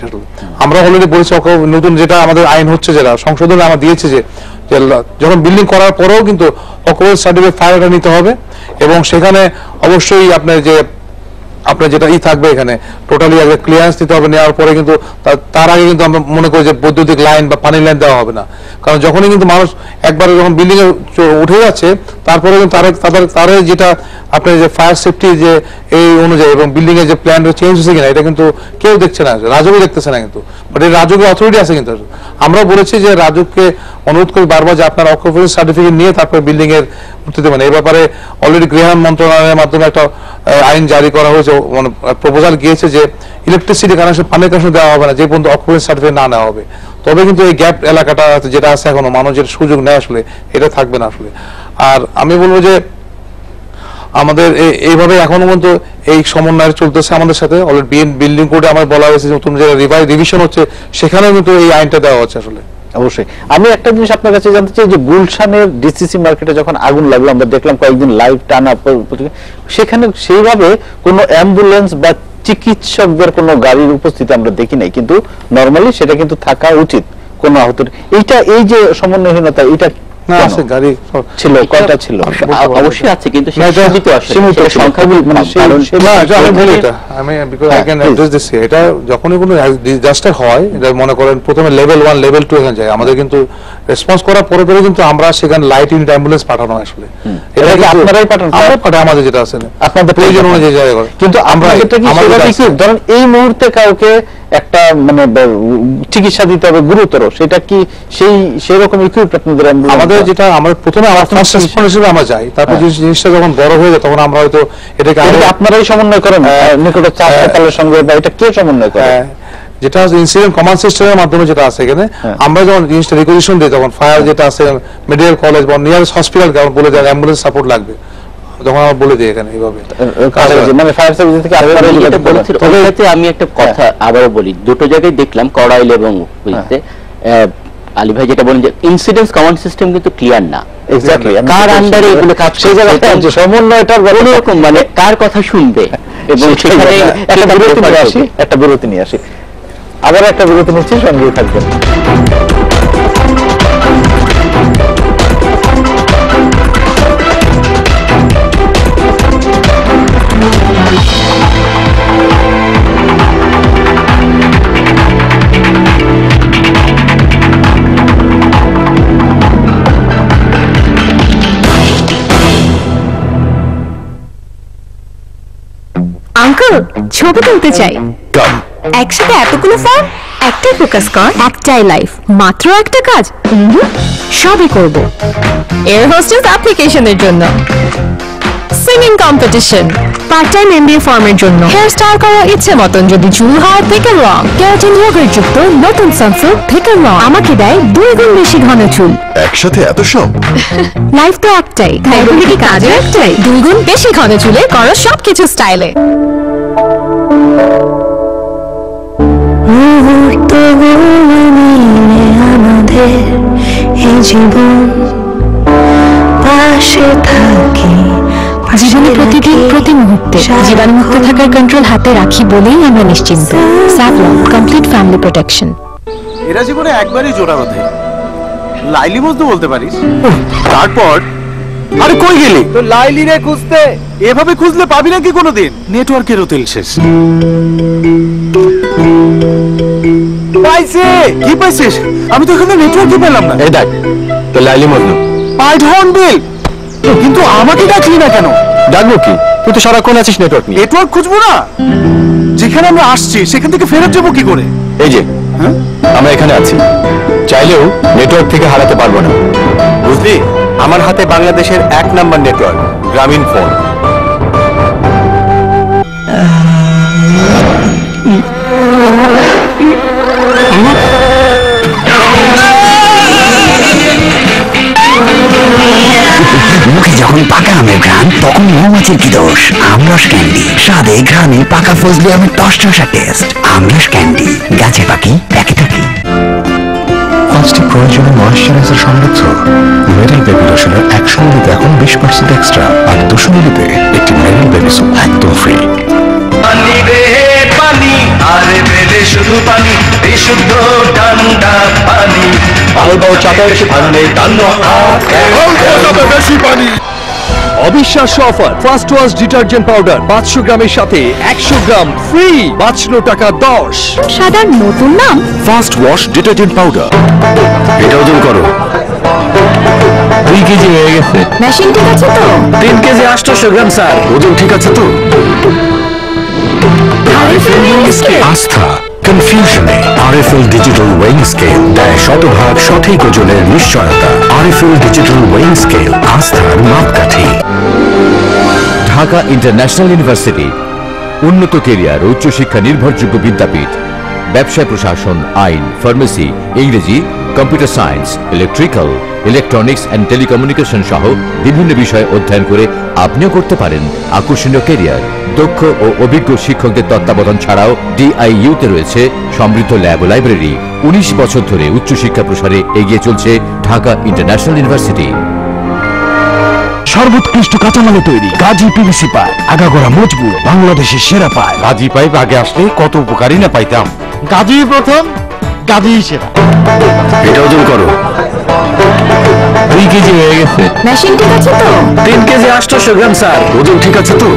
আমরা অলরেডি বলেছি নতুন যেটা আমাদের আইন হচ্ছে, যেটা সংশোধনে আমরা দিয়েছি যে যখন বিল্ডিং করার পরেও কিন্তু অকুপেশন সার্টিফিকেট ফায়ারটা নিতে হবে, এবং সেখানে অবশ্যই আপনার যেটা থাকবে এখানে টোটালি আগে ক্লিয়ারেন্স দিতে হবে। নেওয়ার পরে কিন্তু তার আগে কিন্তু আমরা মনে করি যে বৈদ্যুতিক লাইন বা পানির লাইন দেওয়া হবে না, কারণ যখনই কিন্তু মানুষ একবারে যখন বিল্ডিং এ উঠে যাচ্ছে তারপরে কিন্তু তার যেটা আপনার যে ফায়ার সেফটি যে এই অনুযায়ী এবং বিল্ডিং এর যে প্ল্যান চেঞ্জ হচ্ছে কিনা এটা কিন্তু কেউ দেখছে না, রাজুকও দেখতেছে না, কিন্তু বাট এই রাজুকের অথরিটি আছে। কিন্তু আমরা বলেছি যে রাজুককে অনুরোধ করি বারবার যে আপনার অকুপেশন সার্টিফিকেট নিয়ে তারপর বিল্ডিং এর উঠতে দেবেন। এই ব্যাপারে অলরেডি গৃহায়ণ মন্ত্রণালয়ের মাধ্যমে একটা আইন জারি করা হয়েছে, মানে প্রপোজাল গিয়েছে যে ইলেকট্রিসিটি কানেকশন, পানির কানেকশন দেওয়া হবে না যে পর্যন্ত অকুপেশন সার্টিফিকেট না নেওয়া হবে। তবে কিন্তু এই গ্যাপ এলাকাটা যেটা আছে এখনো মানুষের সুযোগ নেয় আসলে এটা থাকবে না আসলে। আর আমি বলবো যে আমাদের এইভাবে এখনো পর্যন্ত এই সমন্বয় চলতেছে আমাদের সাথে। অলরেডি বিল্ডিং কোডে আমার বলা হয়েছে নতুন যে রিভিশন হচ্ছে সেখানেও কিন্তু এই আইনটা দেওয়া হচ্ছে আসলে। অবশ্যই আমি একটা জিনিস আপনার কাছে জানতে চাই যে গুলশানের ডিসিসি মার্কেটে যখন আগুন লাগলো, আমরা দেখলাম কয়েকদিন লাইভ টানা, সেখানে সেইভাবে কোনো অ্যাম্বুলেন্স বা চিকিৎসকদের কোনো গাড়ির উপস্থিতি আমরা দেখি নাই, কিন্তু নর্মালি সেটা কিন্তু থাকা উচিত কোনো আহত এইটা এই যে সমন্বয়হীনতা এটা না আছে গাড়ি ছিল কয়টা ছিল অবশ্যই আছে কিন্তু না, এটা সীমিত সংখ্যাগুলো মানে না এটা আমি বলি এটা আমি because I can address this এটা যখনই কোনো ডিজাস্টার হয় এটা মনে করেন প্রথমে লেভেল 1 লেভেল 2 এখানে যায় আমাদের কিন্তু রেসপন্স করার পরে পরে কিন্তু আমরা সেখানে লাইট ইউনিট অ্যাম্বুলেন্স পাঠানো হয় আসলে এটা কি আপনারাই পাঠান আমরা পাঠাই আমাদের যেটা আছে আপনাদের প্রয়োজন অনুযায়ী যায় কিন্তু আমরা এটা কি ধরেন এই মুহূর্তে কাউকে একটা মানে চিকিৎসা দিতে হবে গুরুতর সেটা কি সেই রকম ইকুইপমেন্ট আপনাদের আমাদের যেটা আমরা প্রথমে আমার ফার্স্ট রেসপন্স হিসেবে আমরা যাই তারপর জিনিসটা যখন বড় হয়ে যায় তখন আমরা হয়তো এটাকে আপনারাই সমন্বয় করেন নিকটে চা হাসপাতালের সঙ্গে বা এটা কে সমন্বয় করে যেটা ইনসিডেন্ট কমান্ড সিস্টেমের মাধ্যমে যেটা আছে এখানে আমরা যখন জিনিসটা রিকোজিশন দিই তখন ফায়ার যেটা আছে মেডিকেল কলেজ বা নিয়ারেস্ট হসপিটাল বলে দেয় অ্যাম্বুলেন্স সাপোর্ট লাগবে তখন আমরা বলে দিই এখানে এইভাবে মানে ফায়ার সার্ভিস থেকে আমি একটা কথা আবারও বলি দুটো জায়গায় দেখলাম কড়াইল এবং আলী ভাই যেটা বলেন যে ইনসিডেন্স কমান্ড সিস্টেম কিন্তু ক্লিয়ার না এক্স্যাক্টলি কার আন্ডারে এগুলো কাজ সেই জায়গাটা যে সমন্বয়টা এরকম মানে কার কথা শুনবে এবং সেখানে একটা বিরতি নিয়ে আসি আবার একটা বিরতি নিচ্ছি সঙ্গে থাকবেন আঙ্কেল ছবি তুলতে চাই একসাথে এতগুলো ফোন একটাই ফোকাস কর একটাই লাইফ মাত্র একটা কাজ সবই করব এয়ার হোস্টেস অ্যাপ্লিকেশনের জন্য singing competition part time MBA ফর্মের জন্য হেয়ার স্টাইল করা ইচ্ছে মতন যদি চুল হয় থেকে রং কেরাটিন ইয়োগার্ট যুক্ত নতুন সানসিল্ক থেকে রং আমাকে দেয় 2 গুণ বেশি ঘন চুল একসাথে এত সব লাইফ তো একটাই তাই বলে কি কাজও একটাই 2 গুণ বেশি ঘন চুলে করো সবকিছু স্টাইলে আমাদের এই জীবন পাশে থাকি জীবনে প্রতিদিন প্রতি মুহূর্তে জীবাণুমুক্ত থাকার কন্ট্রোল হাতে রাখি বলেই আমরা নিশ্চিন্ত স্যাভলন কমপ্লিট ফ্যামিলি প্রোটেকশন এরা জীবনে একবারই জোড়া বাঁধে লাইলি মজনু বলতে পারিস তারপর আরে কই গেলি তো লাইলি রে খুঁজতে এভাবে খুঁজলে পাবি নাকি কোনোদিন নেটওয়ার্কেরও তেল শেষ পাইছে কি পাইছিস আমি তো এখানে নেটওয়ার্কই পেলাম না এই দেখ তো লাইলি মজনু আই ডোন্ট বিল কিন্তু আমাকে ডাকলি না কেন ডাকবো কি তুই তো সারাক্ষণ আছিস নেটওয়ার্ক নিয়ে নেটওয়ার্ক খুঁজবো না যেখানে আমরা আসছি সেখান থেকে ফেরত যাবো কি করে এই যে আমরা এখানে আছি চাইলেও নেটওয়ার্ক থেকে হারাতে পারবো না বুঝলি আমার হাতে বাংলাদেশের 1 নাম্বার নেটওয়ার্ক গ্রামীণ ফোন মুখে যখন পাকা আমের ঘ্রাণ তখন মৌমাছির কি দোষ আমরস ক্যান্ডি স্বাদে ঘ্রাণে পাকা ফজলি আমের টসটসা টেস্ট আমরস ক্যান্ডি গাছে পাখি একে থাকি 5টি প্রয়োজনীয় ময়েশ্চারাইজার সমৃদ্ধ মেরিল বেবি লোশনের 100 মিলিতে এখন 20% এক্সট্রা আর 200 মিলিতে একটি মেরিল বেবি সোপ একদম ফ্রি পানি রে পানি আরে বেলে শুধু পানি বিশুদ্ধ ঠান্ডা পানি আলবাও চাপের সামনে টানো বেশি পানি অবিশ্বাস্য offer first wash detergent powder 500 গ্রামের সাথে 100 গ্রাম ফ্রি বাঁচলো টাকা 10 সাদার নতুন নাম ফার্স্ট ওয়াশ ডিটারজেন্ট পাউডার এটা ওজন করো 2 কেজি হয়ে গেছে মেশিন ঠিক আছে তো 3 কেজি 800 গ্রাম স্যার ওজন ঠিক আছে তো আস্থা কনফিউশনে আরএফএল ডিজিটাল ওয়েইং স্কেল দেয় শতভাগ সঠিক ওজনের নিশ্চয়তা আরএফএল ডিজিটাল ওয়েইং স্কেল আস্থার মাপকাঠি ঢাকা ইন্টারন্যাশনাল ইউনিভার্সিটি উন্নত কেরিয়ার উচ্চশিক্ষা নির্ভরযোগ্য বিদ্যাপীঠ ব্যবসায় প্রশাসন আইন ফার্মেসি ইংরেজি computer science electrical electronics and telecommunication সহ বিভিন্ন বিষয়ে অধ্যয়ন করে আপনিও করতে পারেন আকর্ষণীয় কেরিয়ার দক্ষ ও অভিজ্ঞ শিক্ষকদের তত্ত্বাবধান ছাড়াও ডিআইইউতে রয়েছে সমৃদ্ধ ল্যাব ও লাইব্রেরি 19 বছর ধরে উচ্চশিক্ষা প্রসারে এগিয়ে চলছে ঢাকা ইন্টারন্যাশনাল ইউনিভার্সিটি সর্বোৎকৃষ্ট কাঁচামালে তৈরি গাজী পিভিসি পাইপ আগাগোড়া মজবুত বাংলাদেশের সেরা পাইপ গাজী পাইপ আগে আসলে কত উপকারী না পাইতাম গাজী প্রথম কাজই সেরা। এটা ওজন করো। 2 কেজি হয়ে গেছে। মেশিন ঠিক আছে তো? 3 কেজি 800 গ্রাম স্যার। ওজন ঠিক আছে তো?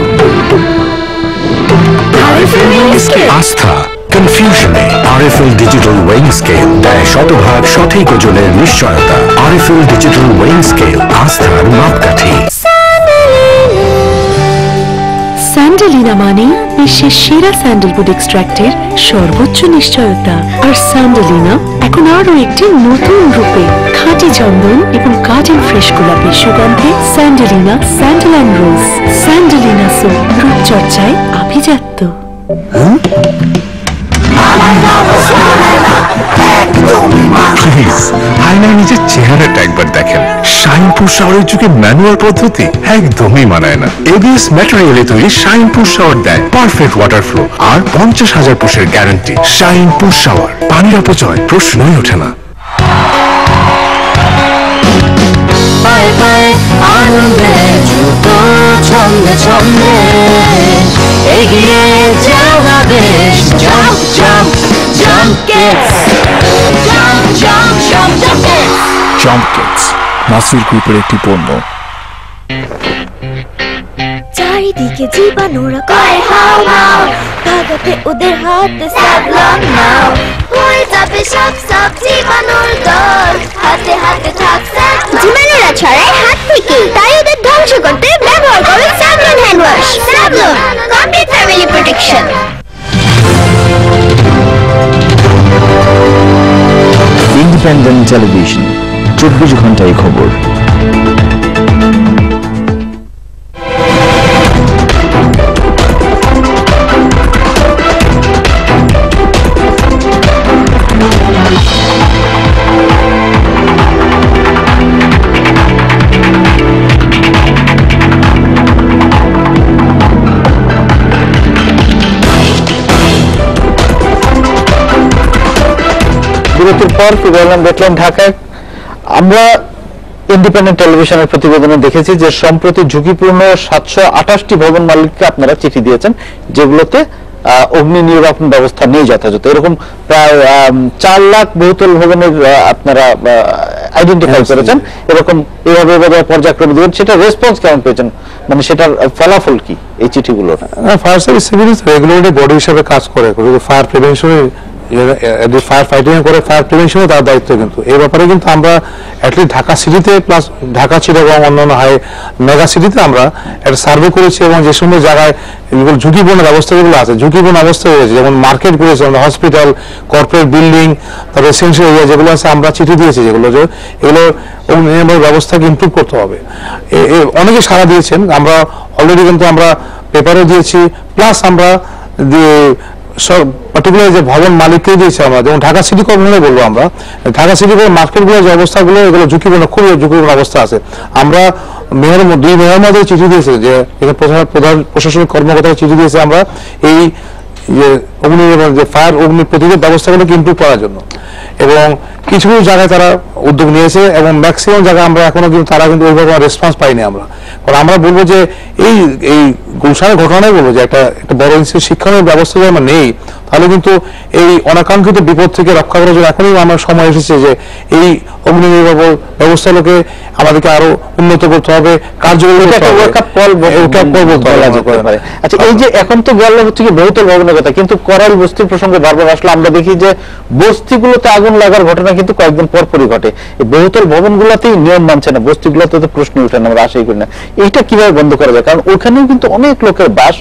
আস্থা কনফিউশনে আরএফএল ডিজিটাল ওয়েইং স্কেল দেয় শতভাগ সঠিক ওজনের নিশ্চয়তা। আরএফএল ডিজিটাল ওয়েইং স্কেল, আস্থার মাপকাঠি। স্যান্ডেলিনা মানে বিশ্বের সেরা স্যান্ডেলউড এক্সট্র্যাক্টের সর্বোচ্চ নিশ্চয়তা। আর স্যান্ডেলিনা এখন আরো একটি নতুন রূপে, খাঁটি চন্দন এবং গার্ডেন ফ্রেশ গোলাপের সুগন্ধে। Sandalina sandal and rose, Sandalina soap, রূপচর্চায় আভিজাত্য। প্লিজ আয়নায় নিজের চেহারাটা একবার দেখেন। শাইনপুর শাওয়ারের যুগে ম্যানুয়াল পদ্ধতি একদমই মানায় না। এবিএস ম্যাটেরিয়ালে তৈরি শাইনপুর শাওয়ার দেয় পারফেক্ট ওয়াটার ফ্লো আর 50,000 পুষের গ্যারান্টি। শাইনপুর শাওয়ার, পানির অপচয় প্রশ্নই ওঠে না। আনন্দে দ্রুত ছন্দে ছন্দে এগিয়ে যাওয়া বেশ। Jump jump jump kids, jump jump jump jump kids. Jump Kids Nasir গ্রুপের একটি পণ্য। চারিদিকে জীবাণুরা করে হাও হাও, ভাগাতে ওদের হাতে সাবলাম নাও। হয়ে যাবে সব সব জীবাণুর দল, হাতে হাতে থাক সাবলাম। জীবাণুরা ছড়ায় হাত থেকে, তাই ওদের ধ্বংস করতে ব্যবহার করো Savlon hand wash. Savlon, complete family protection. Independent television, 24 ঘন্টায় খবর। বিরতির পর ফিরে এলাম দেখলেন ঢাকায়। আমরা ইন্ডিপেন্ডেন্ট টেলিভিশনের প্রতিবেদনে দেখেছি যে সম্প্রতি ঝুঁকিপূর্ণ 728টি ভবন মালিককে আপনারা চিঠি দিয়েছেন, যেগুলোতে অগ্নি নির্বাপন ব্যবস্থা নেই যথাযথ। এরকম প্রায় 4 লাখ বহুতল ভবনের আপনারা আইডেন্টিফাই করেছেন। এরকম এভাবে পর্যায়ক্রমে দিবেন, সেটা রেসপন্স কেমন পেয়েছেন, মানে সেটার ফলাফল কি এই চিঠিগুলোর? Fire service civil regularly body হিসেবে কাজ করে, ফায়ার প্রিভেনশনে ফায়ার ফাইটিং করে, ফায়ার প্রিভেনশনে তার দায়িত্ব। কিন্তু এই ব্যাপারে কিন্তু আমরা অ্যাটলিস্ট ঢাকা সিটিতে প্লাস ঢাকা চিটাগং অন্যান্য মেগা সিটিতে আমরা একটা সার্ভে করেছি, এবং যে সমস্ত জায়গায় ঝুঁকিপূর্ণ ব্যবস্থা যেগুলো আছে, ঝুঁকিপূর্ণ অবস্থা রয়েছে, যেমন মার্কেট করেছে, হসপিটাল, কর্পোরেট বিল্ডিং, তারপরে এসেনশিয়াল এরিয়া যেগুলো আছে, আমরা চিঠি দিয়েছি যেগুলো যে এগুলো ব্যবস্থাকে ইমপ্রুভ করতে হবে। অনেকে সাড়া দিয়েছেন, আমরা অলরেডি কিন্তু আমরা পেপারও দিয়েছি, প্লাস আমরা পার্টিকুলার যে ভবন মালিককে দিয়েছি আমরা, যেমন ঢাকা সিটি কর্পোরেশনে বলবো, আমরা ঢাকা সিটি মার্কেটগুলো যে অবস্থাগুলো, এগুলো ঝুঁকিপূর্ণ, খুবই ঝুঁকিপূর্ণ অবস্থা আছে। আমরা দুই মেয়র মধ্যে চিঠি দিয়েছে, যে প্রধান প্রশাসনিক কর্মকর্তাকে চিঠি দিয়েছে আমরা এই যে অগ্নি যে ফায়ার অগ্নি প্রতিরোধ ব্যবস্থাগুলোকে ইমপ্রুভ করার জন্য। এবং কিছু কিছু জায়গায় তারা উদ্যোগ নিয়েছে, এবং ম্যাক্সিমাম জায়গায় আমরা এখনো কিন্তু তারা কিন্তু ওইভাবে রেসপন্স পাইনি আমরা। কারণ আমরা বলবো যে এই গুলশানের ঘটনায় বলবো যে একটা বড় শিক্ষণের ব্যবস্থা যদি আমরা নেই, তাহলে কিন্তু এই অনাকাঙ্ক্ষিত বিপদ থেকে রক্ষা করার জন্য এখনই আমার সময় এসেছে যে এই অগ্নি নির্বাপন ব্যবস্থাগুলোকে আমাদেরকে আরো উন্নত করতে হবে, কার্যকরী করতে হবে। আচ্ছা, এই যে এখন তো গেল হচ্ছে কি বহুতল ভবনের কথা, কিন্তু করাল বস্তির প্রসঙ্গে বারবার আসলে আমরা দেখি যে বস্তিগুলোতে আগুন লাগার ঘটনা কিন্তু কয়েকদিন পরপরই ঘটে। এই বহুতল ভবনগুলোতেই নিয়ম মানছে না, বস্তিগুলোতে তো প্রশ্ন উঠে না, আমরা আশাই করি না। এইটা কিভাবে বন্ধ করা যায়? কারণ ওখানেও কিন্তু অনেক লোকের বাস,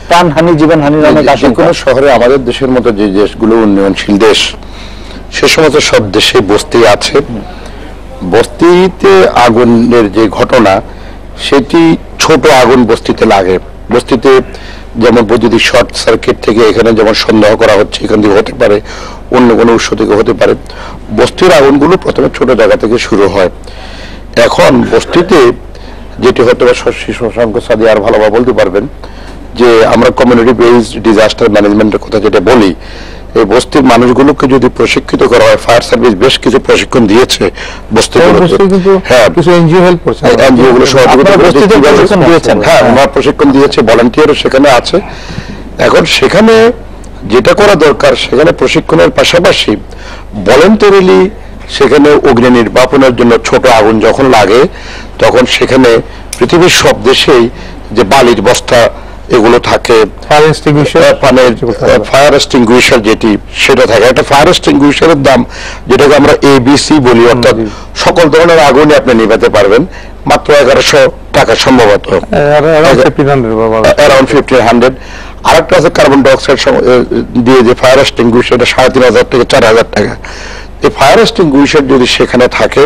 প্রাণহানি, জীবনহানির অনেক আশঙ্কা। কোনো শহরে আমাদের দেশের মতো যে দেশগুলো উন্নয়নশীল দেশ, সে সমস্ত সব দেশে বস্তি আছে। বস্তিতে আগুনের যে ঘটনা, সেটি ছোট আগুন বস্তিতে লাগে। বস্তিতে যেমন বৈদ্যুতিক শর্ট সার্কিট থেকে এখানে যেমন সন্দেহ করা হচ্ছে, এখান থেকে হতে পারে, অন্য কোনো উৎস থেকে হতে পারে। বস্তির আগুনগুলো প্রথমে ছোট জায়গা থেকে শুরু হয়। এখন বস্তিতে যেটি হতে পারে, শশাঙ্ক সাদি আর ভালোভাবে বলতে পারবেন, যে আমরা কমিউনিটি বেসড ডিজাস্টার ম্যানেজমেন্টের কথা যেটা বলি, এই বস্তির মানুষগুলোকে যদি প্রশিক্ষিত করা হয়, ফায়ার সার্ভিস বেশ কিছু প্রশিক্ষণ দিয়েছে বস্তিগুলোতে। হ্যাঁ, কিছু এনজিও হেল্প করছে, এনজিও গুলো সহযোগিতা দিয়েছেন। হ্যাঁ, প্রশিক্ষণ দিয়েছে, ভলান্টিয়ারও সেখানে আছে। এখন সেখানে যেটা করা দরকার সেখানে প্রশিক্ষণের পাশাপাশি ভলেন্টারিলি সেখানে অগ্নি নির্বাপনের জন্য ছোট আগুন যখন লাগে তখন সেখানে পৃথিবীর সব দেশেই যে বালির বস্তা এগুলো থাকে, ফায়ার এক্সটিংগুইশার যেটি সেটা থাকে। একটা ফায়ার এক্সটিংগুইশারের দাম যেটাকে আমরা ABC বলি, অর্থাৎ সকল ধরনের আগুনই আপনি নিভাতে পারবেন, মাত্র 1100 টাকা সম্ভবত, অ্যারাউন্ড 1500। আরেকটা আছে কার্বন ডাইঅক্সাইড দিয়ে যে ফায়ার এক্সটিংগুইশার, 3500 থেকে 4000 টাকা। এই ফায়ার এক্সটিংগুইশার যদি সেখানে থাকে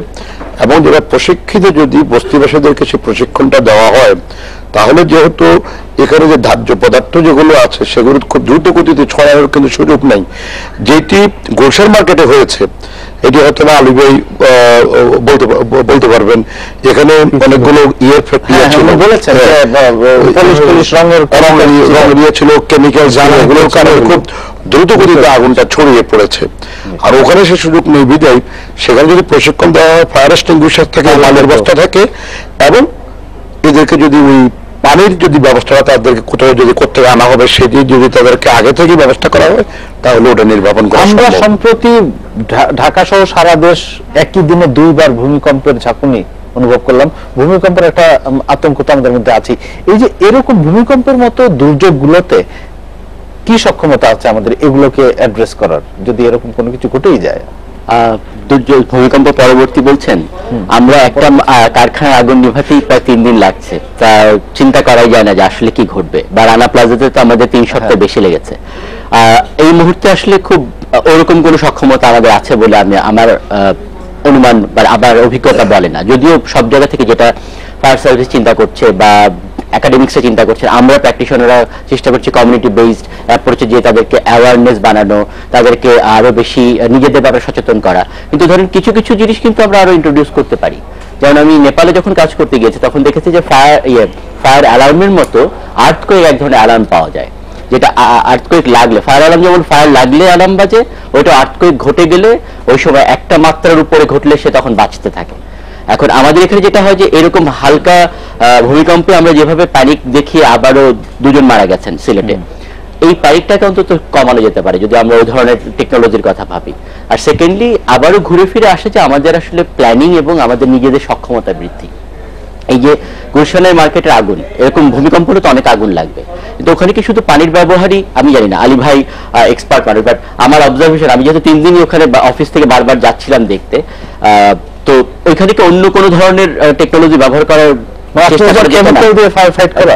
এবং যারা প্রশিক্ষিত যদি বস্তিবাসীদেরকে সেই প্রশিক্ষণটা দেওয়া হয়, তাহলে যেহেতু এখানে যে ধার্য পদার্থ যেগুলো আছে সেগুলো খুব দ্রুত গতিতে ছড়ানোর কিন্তু সুযোগ নাই। যেটি গুলশান মার্কেটে হয়েছে এটি হয়তো না আলী ভাই বলতে পারবেন, এখানে অনেকগুলো ইয়ের ফ্যাক্টরি ছিল, কেমিক্যাল এগুলোর কারণে খুব দ্রুত গতিতে আগুনটা ছড়িয়ে পড়েছে। আর ওখানে সে সুযোগ নেই বিদায় সেখানে যদি প্রশিক্ষণ দেওয়া হয়, ফায়ার এক্সটিংগুইশার থাকে, লালের বস্তা থাকে, এবং এদেরকে যদি ওই পানির যদি ব্যবস্থাটা তাদেরকে কোথাও যদি করতে আনা হবে সেটি যদি তাদেরকে আগে থেকে ব্যবস্থা করা হয় তাহলে ওটা নির্বাপন করা সম্ভব। আমরা সম্প্রতি ঢাকা সহ সারা দেশ একই দিনে 2 বার ভূমিকম্পের ঝাঁকুনি অনুভব করলাম। ভূমিকম্পের একটা আতঙ্ক তো আমাদের মধ্যে আছে। এই যে এরকম ভূমিকম্পের মতো দুর্যোগগুলোতে কি সক্ষমতা আছে আমাদের এগুলোকে অ্যাড্রেস করার, যদি এরকম কোনো কিছু ঘটেই যায়? দুর্যোগ ভূমিকম্প পরবর্তী বলছেন, আমরা একটা কারখানার আগুন নিভাতেই প্রায় 3 দিন লাগছে, তা চিন্তা করাই যায় না যে আসলে কি ঘটবে। বা রানা প্লাজাতে তো আমাদের 3 সপ্তাহ বেশি লেগেছে। এই মুহূর্তে আসলে খুব ওরকম কোনো সক্ষমতা আমাদের আছে বলে আমার অনুমান বা আবার অভিজ্ঞতা বলে না। যদিও সব জায়গা থেকে যেটা ফায়ার সার্ভিস চিন্তা করছে বা একাডেমিক্সে চিন্তা করছে, আমরা প্র্যাকটিশনাররা চেষ্টা করছি কমিউনিটি বেসড অ্যাপ্রোচে যে তাদেরকে অ্যাওয়ারনেস বানানো, তাদেরকে আরো বেশি নিজেদের ব্যাপারে সচেতন করা। কিন্তু ধরেন কিছু কিছু জিনিস কিন্তু আমরা আরো ইন্ট্রোডিউস করতে পারি। যেমন আমি নেপালে যখন কাজ করতে গিয়েছি তখন দেখেছি যে ফায়ার অ্যালার্মের মতো আর্থকোয়েক এক ধরনের অ্যালার্ম পাওয়া যায়, যেটা আর্থকোয়েক লাগলে ফায়ার অ্যালার্ম, যেমন ফায়ার লাগলে অ্যালার্ম বাজে, ওইটা আর্থকোয়েক ঘটে গেলে ওই সময় একটা মাত্রার উপরে ঘটলে সে তখন বাঁচতে থাকে। এখন আমাদের এখানে যেটা হয় যে এরকম হালকা ভূমিকম্পে আমরা যেভাবে প্যানিক দেখিয়ে আবারও 2 জন মারা গেছেন সিলেটে, এই প্যানিকটাকে অন্তত কমানো যেতে পারে যদি আমরা ওই ধরনের টেকনোলজির কথা ভাবি। আর সেকেন্ডলি আবারও ঘুরে ফিরে আসে যে আমাদের আসলে প্ল্যানিং এবং আমাদের নিজেদের সক্ষমতা বৃদ্ধি। এই যে গুলশানের মার্কেটের আগুন, এরকম ভূমিকম্প হলে তো অনেক আগুন লাগবে, কিন্তু ওখানে কি শুধু পানির ব্যবহারই আমি জানি না, আলী ভাই এক্সপার্ট মানুষ, বাট আমার অবজারভেশন, আমি যেহেতু 3 দিনই ওখানে অফিস থেকে বারবার যাচ্ছিলাম দেখতে, তো ওইখানে কি অন্য কোনো ধরনের টেকনোলজি ব্যবহার করার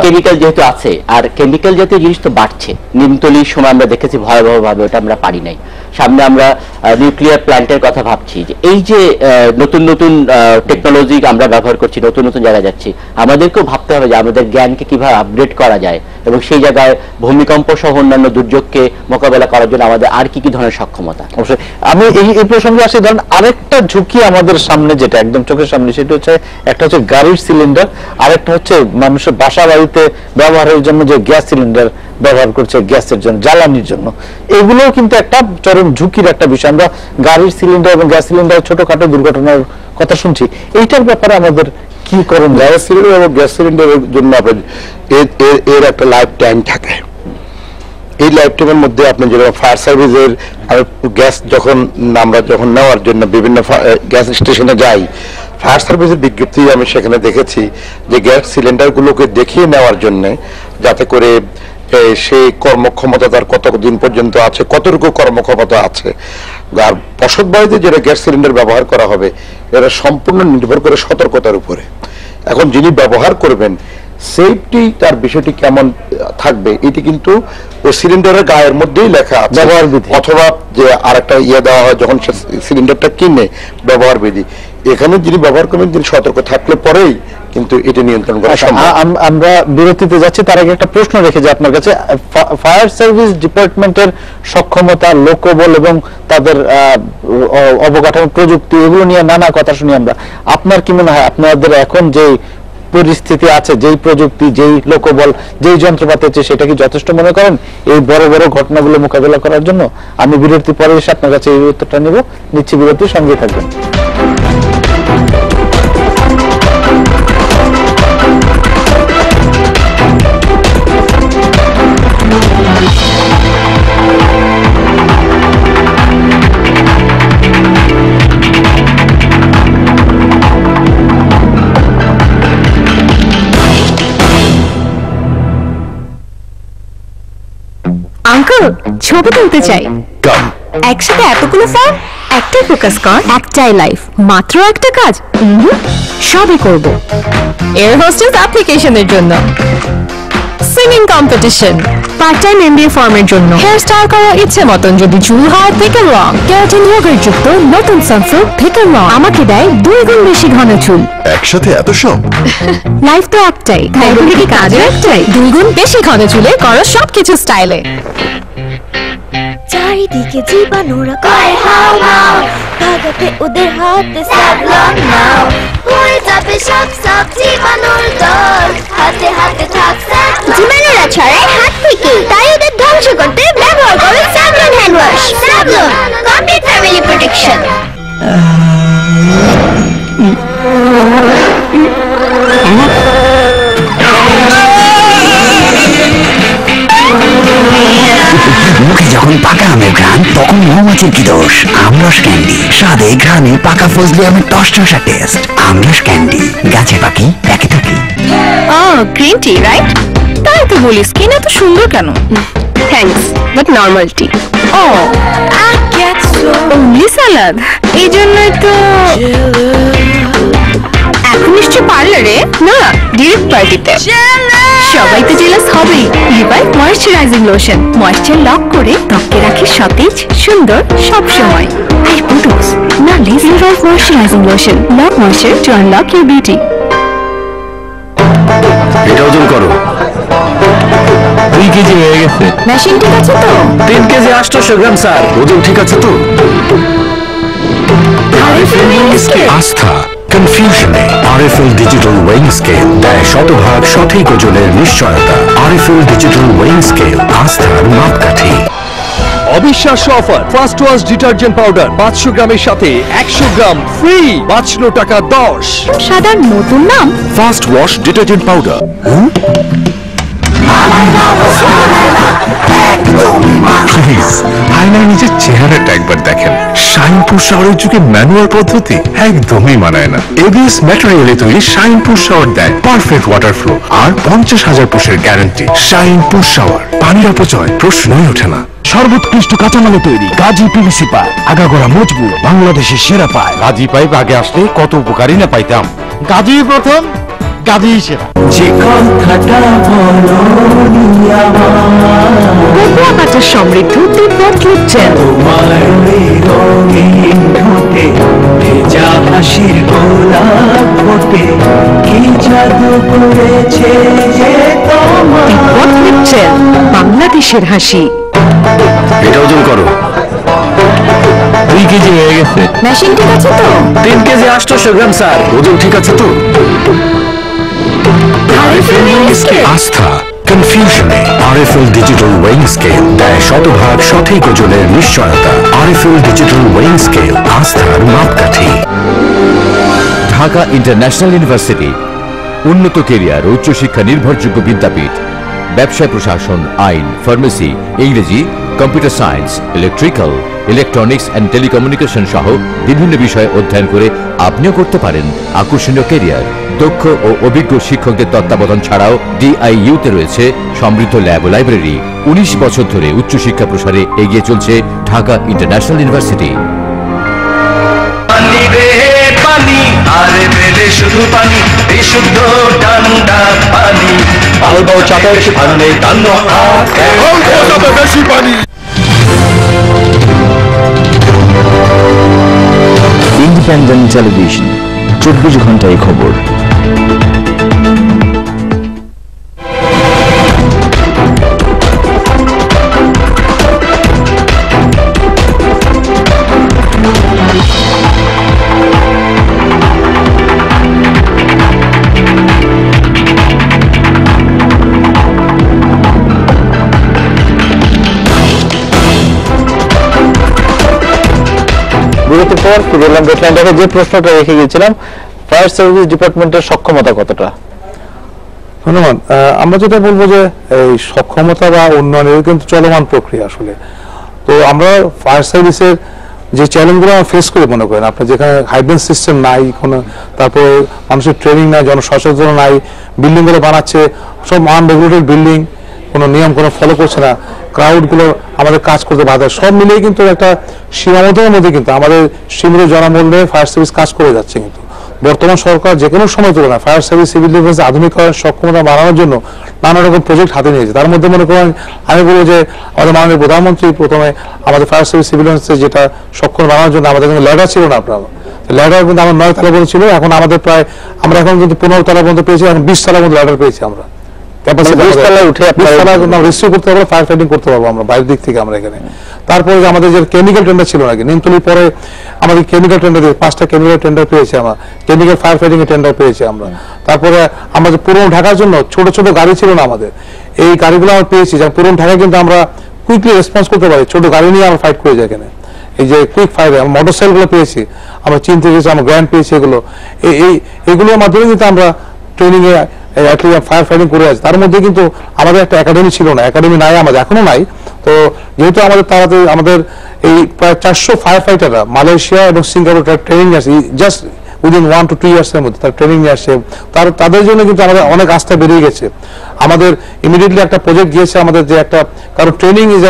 কেমিক্যাল যেহেতু আছে, আর কেমিক্যাল জাতীয় জিনিস তো বাড়ছে। নিমতলির সময় আমরা দেখেছি ভয়াবহ ভাবে, ওটা আমরা পারি নাই। সামনে আমরা নিউক্লিয়ার প্ল্যান্টের কথা ভাবছি, যে এই যে নতুন নতুন টেকনোলজি আমরা ব্যবহার করছি, নতুন নতুন জায়গায় যাচ্ছি, আমাদেরকেও ভাবতে হবে যে আমাদের জ্ঞানকে কিভাবে আপগ্রেড করা যায় এবং সেই জায়গায় ভূমিকম্প সহ অন্যান্য দুর্যোগকে মোকাবেলা করার জন্য আমাদের আর কি কি ধরনের সক্ষমতা। অবশ্যই আমি এই প্রসঙ্গে আসি। ধরেন আরেকটা ঝুঁকি আমাদের সামনে, যেটা একদম চোখের সামনে, সেটা হচ্ছে একটা হচ্ছে গাড়ির সিলিন্ডার, আরেকটা হচ্ছে মানুষের বাসা বাড়িতে ব্যবহারের জন্য যে গ্যাস সিলিন্ডার ব্যবহার করছে, গ্যাসের জন্য, জ্বালানির জন্য। এগুলোও কিন্তু একটা চরম ঝুঁকির একটা বিষয়। আমরা গাড়ির সিলিন্ডার এবং গ্যাস সিলিন্ডার ছোটখাটো দুর্ঘটনার কথা শুনছি, এইটার ব্যাপারে আমাদের কি করণ? গ্যাস সিলিন্ডার এবং গ্যাস সিলিন্ডারের জন্য এর একটা লাইফ টাইম থাকে। এই লাইফ টাইমের মধ্যে আপনি যেরকম ফায়ার সার্ভিসের গ্যাস আমরা যখন নেওয়ার জন্য বিভিন্ন গ্যাস স্টেশনে যাই, ফায়ার সার্ভিসের বিজ্ঞপ্তি আমি সেখানে দেখেছি যে গ্যাস সিলিন্ডারগুলোকে দেখিয়ে নেওয়ার জন্য, যাতে করে সেই কর্মক্ষমতা তার কতদিন পর্যন্ত আছে, কতটুকু কর্মক্ষমতা আছে। আর বসত বাড়িতে যেটা গ্যাস সিলিন্ডার ব্যবহার করা হবে এটা সম্পূর্ণ নির্ভর করে সতর্কতার উপরে। এখন যিনি ব্যবহার করবেন সেফটি, তার বিষয়টি কেমন থাকবে এটি কিন্তু ওই সিলিন্ডারের গায়ের মধ্যেই লেখা আছে, ব্যবহার বিধি, অথবা যে আরেকটা দেওয়া হয় যখন সিলিন্ডারটা কিনে, ব্যবহার বিধি। এখানে যিনি ব্যবহার করবেন তিনি সতর্ক থাকলে পরেই কিন্তু এটা নিয়ন্ত্রণ করা সম্ভব। আমরা বিরতিতে যাচ্ছি, তার আগে একটা প্রশ্ন রেখে যে আপনার কাছে ফায়ার সার্ভিস ডিপার্টমেন্টের সক্ষমতা, লোকবল এবং তাদের অবকাঠামো, প্রযুক্তি, এগুলো নিয়ে নানা কথা শুনি আমরা। আপনার কি মনে হয় আপনাদের এখন যে পরিস্থিতি আছে, যেই প্রযুক্তি, যেই লোকবল, যেই যন্ত্রপাতি আছে, সেটা কি যথেষ্ট মনে করেন এই বড় বড় ঘটনাগুলো মোকাবেলা করার জন্য? আমি বিরতি পরে এসে আপনার কাছে এই উত্তরটা নেব। নিচ্ছি বিরতি, সঙ্গে থাকবেন। আঙ্কেল ছবি তুলতে চাই। কাম একসাথে এতগুলো ফর্ম, একটাই ফোকাস কর, একটাই লাইফ, মাত্র একটা কাজ। সবই করব। এয়ার হোস্টেস অ্যাপ্লিকেশনের জন্য, singing competition, part time MBA ফর্মের জন্য, হেয়ার স্টাইল করা ইচ্ছে মতন, যদি চুল হয় থেকে রং, ক্যারাটিন ইয়োগার্ট যুক্ত নতুন সানসিল্ক থেকে রং আমাকে দেয় 2 গুণ বেশি ঘন চুল। একসাথে এত সব? লাইফ তো একটাই, তাই বলে কি কাজও একটাই? 2 গুণ বেশি ঘন চুলে করো সবকিছু স্টাইলে। চারিদিকে জীবাণুরা করে হাও মাও, ভাগাতে ওদের হাতে স্যাভলন নাও, হয়ে যাবে সব সব জীবাণুর দল, হাতে হাতে থাক স্যাভলন। জীবাণুরা ছড়ায় হাত থেকে, তাই ওদের ধ্বংস করতে ব্যবহার করো Savlon hand wash. Savlon complete family protection. মুখে যখন পাকা আমের ঘ্রাণ, তখন মৌমাছির কি দোষ? আমরস ক্যান্ডি, স্বাদে ঘ্রাণে পাকা ফজলি আমের টসটসা টেস্ট। আমরস ক্যান্ডি, গাছে পাখি একে থাকি। Green tea right? তাই তো বলি, স্কিন এত সুন্দর কেন? Thanks, but normal tea. ও অনলি সালাদ, এই জন্যই তো। এখন নিশ্চয় পার্লারে না, ডিরেক্ট পার্টিতে। সবাই তো জেলাস হবেই। লিভাইট ময়েশ্চারাইজিং লোশন, ময়েশ্চার লক করে ত্বককে রাখে সতেজ সুন্দর সব সময়। আর বুটক্স না, লিভাইট moisturising lotion, lock moisture to unlock your beauty. এটা ওজন করো। 2 কেজি হয়ে গেছে। মেশিন ঠিক আছে তো? 3 কেজি 800 গ্রাম স্যার। ওজন ঠিক আছে তো? আস্থা কনফিউশনে আরএফএল ডিজিটাল ওয়েইং স্কেল দেয় শতভাগ সঠিক ওজনের নিশ্চয়তা। আরএফএল ডিজিটাল ওয়েইং স্কেল, আস্থার মাপকাঠি। অবিশ্বাস্য offer, first wash detergent powder 500 গ্রামের সাথে 100 গ্রাম ফ্রি, বাঁচলো টাকা 10। সাদার নতুন নাম first wash detergent powder. Please আয়নায় নিজের চেহারাটা একবার দেখেন। শাইনপুর শাওয়ারের যুগে ম্যানুয়াল পদ্ধতি একদমই মানায় না। এবিএস ম্যাটেরিয়ালে তৈরি শাইনপুর শাওয়ার দেয় পারফেক্ট ওয়াটার ফ্লো আর 50,000 পুষের গ্যারান্টি। শাইনপুর শাওয়ার, পানির অপচয় প্রশ্নই ওঠে না। সর্বোৎকৃষ্ট কাঁচামালে তৈরি গাজী পিভিসি পাইপ, আগাগোড়া মজবুত, বাংলাদেশের সেরা পাইপ। গাজী পাইপ আগে আসলে কত উপকারী না পাইতাম। গাজী প্রথম, গাজী সেরা। যে কথাটা বলো কোকোয়া কাঁচার সমৃদ্ধ তিব্বত লিপচেন। তোমার রঙিন ঠোঁটে ভেজা হাসির গোলাপ ফোটে, কি জাদু করেছে যে তোমার। তিব্বত লিপচেন, বাংলাদেশের হাসি। এটা ওজন করো। 2 কেজি হয়ে গেছে। মেশিন ঠিক আছে তো? 3 কেজি 800 গ্রাম স্যার। ওজন ঠিক আছে তো? আস্থা কনফিউশনে আরএফএল ডিজিটাল ওয়েইং স্কেল দেয় শতভাগ সঠিক ওজনের নিশ্চয়তা। আরএফএল ডিজিটাল ওয়েইং স্কেল, আস্থার মাপকাঠি। ঢাকা ইন্টারন্যাশনাল ইউনিভার্সিটি, উন্নত কেরিয়ার, উচ্চশিক্ষা নির্ভরযোগ্য বিদ্যাপীঠ। ব্যবসায় প্রশাসন, আইন, ফার্মেসি, ইংরেজি, computer science, electrical, electronics and telecommunication সহ বিভিন্ন বিষয়ে অধ্যয়ন করে আপনিও করতে পারেন আকর্ষণীয় কেরিয়ার। দক্ষ ও অভিজ্ঞ শিক্ষকদের তত্ত্বাবধান ছাড়াও ডিআইইউতে রয়েছে সমৃদ্ধ ল্যাব ও লাইব্রেরি। 19 বছর ধরে উচ্চশিক্ষা প্রসারে এগিয়ে চলছে ঢাকা ইন্টারন্যাশনাল ইউনিভার্সিটি। পানি রে পানি, আরে বেলে শুধু পানি, বিশুদ্ধ ঠান্ডা পানি। আলবাও চাপের সামনে কান্ন বেশি পানি। ইন্ডিপেন্ডেন্ট টেলিভিশন, 24 ঘন্টায় খবর। বিরতির পর ফিরে এলাম ডেটলাইন দেখে। যে প্রশ্নটা রেখে গিয়েছিলাম, ফায়ার সার্ভিস ডিপার্টমেন্টের সক্ষমতা কতটা? ধন্যবাদ। আমরা যেটা বলবো যে এই সক্ষমতা বা উন্নয়নের কিন্তু চলমান প্রক্রিয়া আসলে। তো আমরা ফায়ার সার্ভিসের যে চ্যালেঞ্জগুলো আমরা ফেস করে মনে করেন, আপনার যেখানে হাইড্রেন্ট সিস্টেম নাই কোনো, তারপরে মানুষের ট্রেনিং নাই, জনসচেতনতা নাই, বিল্ডিংগুলো বানাচ্ছে সব আনরেগুলেটেড বিল্ডিং, কোনো নিয়ম কোনো ফলো করছে না, ক্রাউড গুলো আমাদের কাজ করতে বাধা, সব মিলিয়ে কিন্তু একটা সীমাবদ্ধতার মধ্যে কিন্তু আমাদের সীমিত জনমূল্যে ফায়ার সার্ভিস কাজ করে যাচ্ছে। কিন্তু বর্তমান সরকার যে কোনো সময় তুলনায় ফায়ার সার্ভিস সিভিল ডিফেন্স আধুনিকরণের সক্ষমতা বাড়ানোর জন্য নানা রকম প্রজেক্ট হাতে নিয়েছে। তার মধ্যে মনে করেন আমি বলবো যে আমাদের মাননীয় প্রধানমন্ত্রী প্রথমে আমাদের ফায়ার সার্ভিস সিভিল ডিফেন্সে যেটা সক্ষম বাড়ানোর জন্য আমাদের কিন্তু ল্যাডার ছিল না, আপনার ল্যাডার কিন্তু আমার 9 তলা পর্যন্ত ছিল, এখন আমাদের প্রায় আমরা এখন কিন্তু 15 তলা পর্যন্ত পেয়েছি, এখন 20 তলা পর্যন্ত ল্যাডার পেয়েছি আমরা। রিসিভ করতে পারবো, ফায়ার ফাইটিং করতে পারবো আমরা বাইরের দিক থেকে আমরা এখানে। তারপরে আমাদের যে কেমিক্যাল টেন্ডার ছিল নাকি নিমতলির পরে আমাদের কেমিক্যাল টেন্ডার 5টা কেমিক্যাল টেন্ডার পেয়েছি আমরা, কেমিক্যাল ফায়ার ফাইটিং এর টেন্ডার পেয়েছি আমরা। তারপরে আমাদের পুরনো ঢাকার জন্য ছোট ছোট গাড়ি ছিল না আমাদের, এই গাড়িগুলো আমরা পেয়েছি, যেমন পুরনো ঢাকায় কিন্তু আমরা কুইকলি রেসপন্স করতে পারি, ছোট গাড়ি নিয়ে আমরা ফাইট করে যাই এখানে। এই যে কুইক ফায়ার মোটর সাইকেল গুলো পেয়েছি আমরা, চিনতে গেছি আমরা, গ্র্যান্ড পেয়েছি, এগুলোর মাধ্যমে কিন্তু আমরা ট্রেনিং এ ফায়ার ফাইটিং করে আছে। তার মধ্যে কিন্তু আমাদের একটা একাডেমি ছিল না, একাডেমি নাই আমাদের, এখনো নাই। তো যেহেতু আমাদের তাড়াতাড়ি আমাদের এই প্রায় 400 ফায়ার ফাইটাররা মালয়েশিয়া এবং সিঙ্গাপুর ট্রেনিং আছে, জাস্ট উইদিন 1 to 2 ইয়ার্সের মধ্যে তার ট্রেনিং নিয়ে আসছে। তাদের জন্য কিন্তু আমাদের অনেক আস্থা বেরিয়ে গেছে। আমাদের ইমিডিয়েটলি একটা প্রজেক্ট গিয়েছে আমাদের, যে একটা কারণ ট্রেনিং ইজ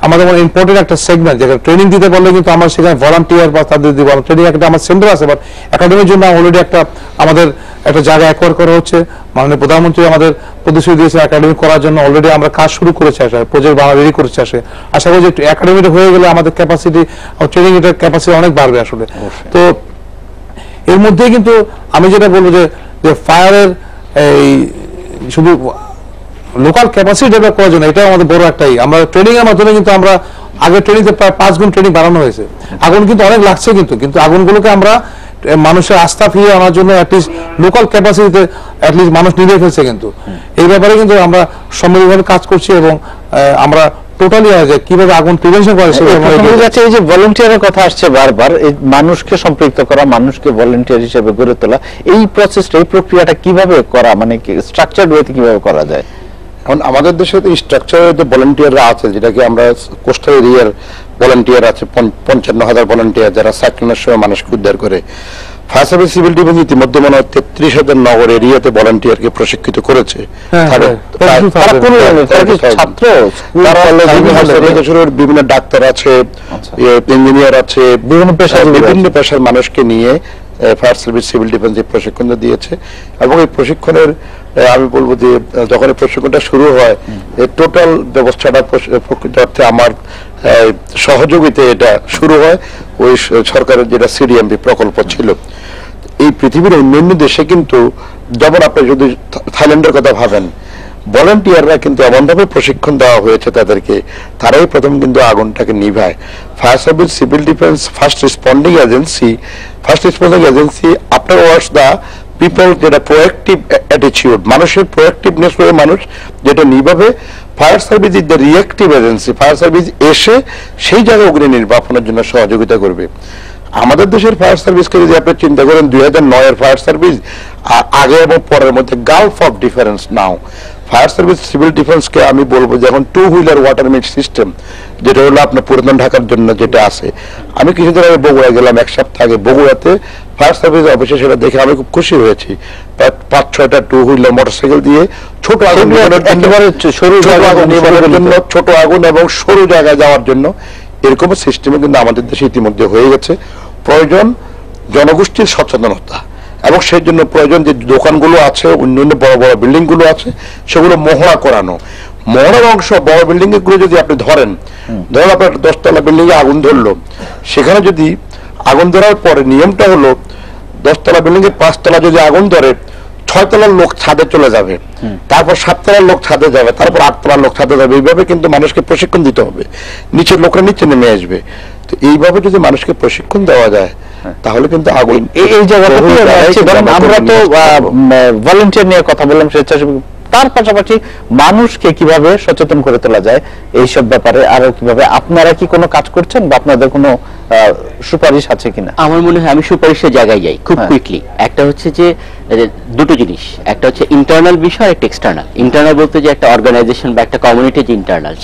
আমাদের ইম্পর্টেন্ট একটা সেগমেন্ট, যেখানে ট্রেনিং দিতে পারলে কিন্তু আমরা সেখানে ভলান্টিয়ার বা তাদের দিব ট্রেনিং একটা আমার সেন্টার আছে, বাট একাডেমির জন্য অলরেডি একটা আমাদের একটা জায়গা অ্যাকোয়ার করা হচ্ছে। মাননীয় প্রধানমন্ত্রী আমাদের প্রতিশ্রুতি দিয়েছে একাডেমি করার জন্য, অলরেডি আমরা কাজ শুরু করেছি, প্রজেক্ট বাংলা রেডি করেছে আসে। আশা করি যে একাডেমিটা হয়ে গেলে আমাদের ক্যাপাসিটি ট্রেনিং এটার ক্যাপাসিটি অনেক বাড়বে আসলে। তো এর মধ্যে কিন্তু আমি যেটা বলবো যে ফায়ারের এই শুধু লোকাল ক্যাপাসিটি ডেভেলপ করার জন্য এটাও আমাদের বড় একটাই, আমরা ট্রেনিং এর মাধ্যমে কিন্তু আমরা আগে ট্রেনিং প্রায় 5 গুণ ট্রেনিং বাড়ানো হয়েছে। আগুন কিন্তু অনেক লাগছে কিন্তু আগুনগুলোকে আমরা মানুষের আস্থা ফিরিয়ে আনার জন্য অ্যাটলিস্ট লোকাল ক্যাপাসিটিতে অ্যাটলিস্ট মানুষ নিয়ে ফেলছে। কিন্তু এই ব্যাপারে কিন্তু আমরা সম্মিলিতভাবে কাজ করছি এবং আমরা টোটালি কিভাবে আগুন প্রিভেনশন করে এই যে ভলান্টিয়ারের কথা আসছে বারবার, এই মানুষকে সম্পৃক্ত করা, মানুষকে ভলান্টিয়ার হিসেবে গড়ে তোলা, এই প্রসেসটা এই প্রক্রিয়াটা কিভাবে করা, মানে স্ট্রাকচারড ওয়েতে কিভাবে করা যায়? এখন আমাদের দেশে তো স্ট্রাকচারের যে ভলান্টিয়াররা আছে, যেটাকে আমরা কোস্টাল এরিয়ার ভলান্টিয়ার আছে 55,000 ভলান্টিয়ার যারা সাইক্লোনের সময় মানুষকে উদ্ধার করে। ফায়ার সার্ভিস সিভিল ডিফেন্স ইতিমধ্যে মনে হয় 33,000 নগর এরিয়াতে ভলান্টিয়ারকে প্রশিক্ষিত করেছে। বিভিন্ন ডাক্তার আছে, ইঞ্জিনিয়ার আছে, বিভিন্ন পেশার মানুষকে নিয়ে ফায়ার সার্ভিস সিভিল ডিফেন্স প্রশিক্ষণ দিয়েছে। এবং এই প্রশিক্ষণের আমি বলবো যে যখন এই প্রশিক্ষণটা শুরু হয়, এই টোটাল ব্যবস্থাটা প্রকৃত অর্থে আমার সহযোগিতা এটা শুরু হয় ওই সরকারের যেটা সিডিএমপি প্রকল্প ছিল। এই পৃথিবীর অন্যান্য দেশে কিন্তু যেমন আপনি যদি থাইল্যান্ডের কথা ভাবেন, ভলান্টিয়াররা কিন্তু এমনভাবে প্রশিক্ষণ দেওয়া হয়েছে তাদেরকে, তারাই প্রথম কিন্তু আগুনটাকে নিভায়। Fire service civil defence first responding agency afterwards the people, যেটা প্রোঅ্যাক্টিভ অ্যাটিটিউড, মানুষের প্রোঅ্যাক্টিভনেস করে মানুষ যেটা নিভাবে। Fire service is the reactive agency, fire service এসে সেই জায়গায় অগ্নি নির্বাপনের জন্য সহযোগিতা করবে। আমাদের দেশের ফায়ার সার্ভিসকে যদি আপনি চিন্তা করেন, 2009 ফায়ার সার্ভিস আগে এবং পরের মধ্যে gulf of difference now. Fire service civil ডিফেন্সকে আমি বলবো যে এখন 2 হুইলার ওয়াটার মিট সিস্টেম, যেটা হলো আপনার পুরাতন ঢাকার জন্য যেটা আছে। আমি কিছুদিন আগে বগুড়া গেলাম, 1 সপ্তাহ আগে বগুড়াতে ফায়ার সার্ভিস অফিসে, সেটা দেখে আমি খুব খুশি হয়েছি। 5-6টা 2 হুইলার মোটরসাইকেল দিয়ে ছোট আগুন ছোট আগুন এবং সরু জায়গায় যাওয়ার জন্য এরকম সিস্টেমে কিন্তু আমাদের দেশে ইতিমধ্যে হয়ে গেছে। প্রয়োজন জনগোষ্ঠীর সচেতনতা, এবং সেই জন্য প্রয়োজন যে দোকানগুলো আছে, অন্যান্য বড় বড় বিল্ডিং গুলো আছে, সেগুলো মহড়া করানো। মহড়ার অংশ বড় বিল্ডিং গুলো যদি আপনি ধরেন আপনার 10 তলা বিল্ডিং এ আগুন ধরলো, সেখানে যদি আগুন ধরার পরে নিয়মটা হলো 10 তলা বিল্ডিং এর 5 তলা যদি আগুন ধরে, 6 তলার লোক ছাদে চলে যাবে, তারপর 7 তলার লোক ছাদে যাবে, তারপর 8 তলার লোক ছাদে যাবে। এইভাবে কিন্তু মানুষকে প্রশিক্ষণ দিতে হবে, নিচের লোকরা নিচে নেমে আসবে। তো এইভাবে যদি মানুষকে প্রশিক্ষণ দেওয়া যায়, তাহলে কিন্তু আগুন এই জায়গাটা আমরা তো ভলান্টিয়ার নিয়ে কথা বললাম, স্বেচ্ছাসেবী, তার পাশাপাশি মানুষকে কিভাবে সচেতন করে তোলা যায় এইসব ব্যাপারে, আরো কিভাবে আপনারা কি কোনো কাজ করছেন বা আপনাদের কোনো সুপারিশ আছে কিনা? আমার মনে হয় আমি সুপারিশের জায়গায় যাই খুব কুইকলি। একটা হচ্ছে যে দুটো জিনিস, একটা হচ্ছে ইন্টারনাল বিষয়, একটা এক্সটার্নাল। ইন্টারনাল বলতে যে একটা অর্গানাইজেশন বা একটা কমিউনিটি যে ইন্টারনাল,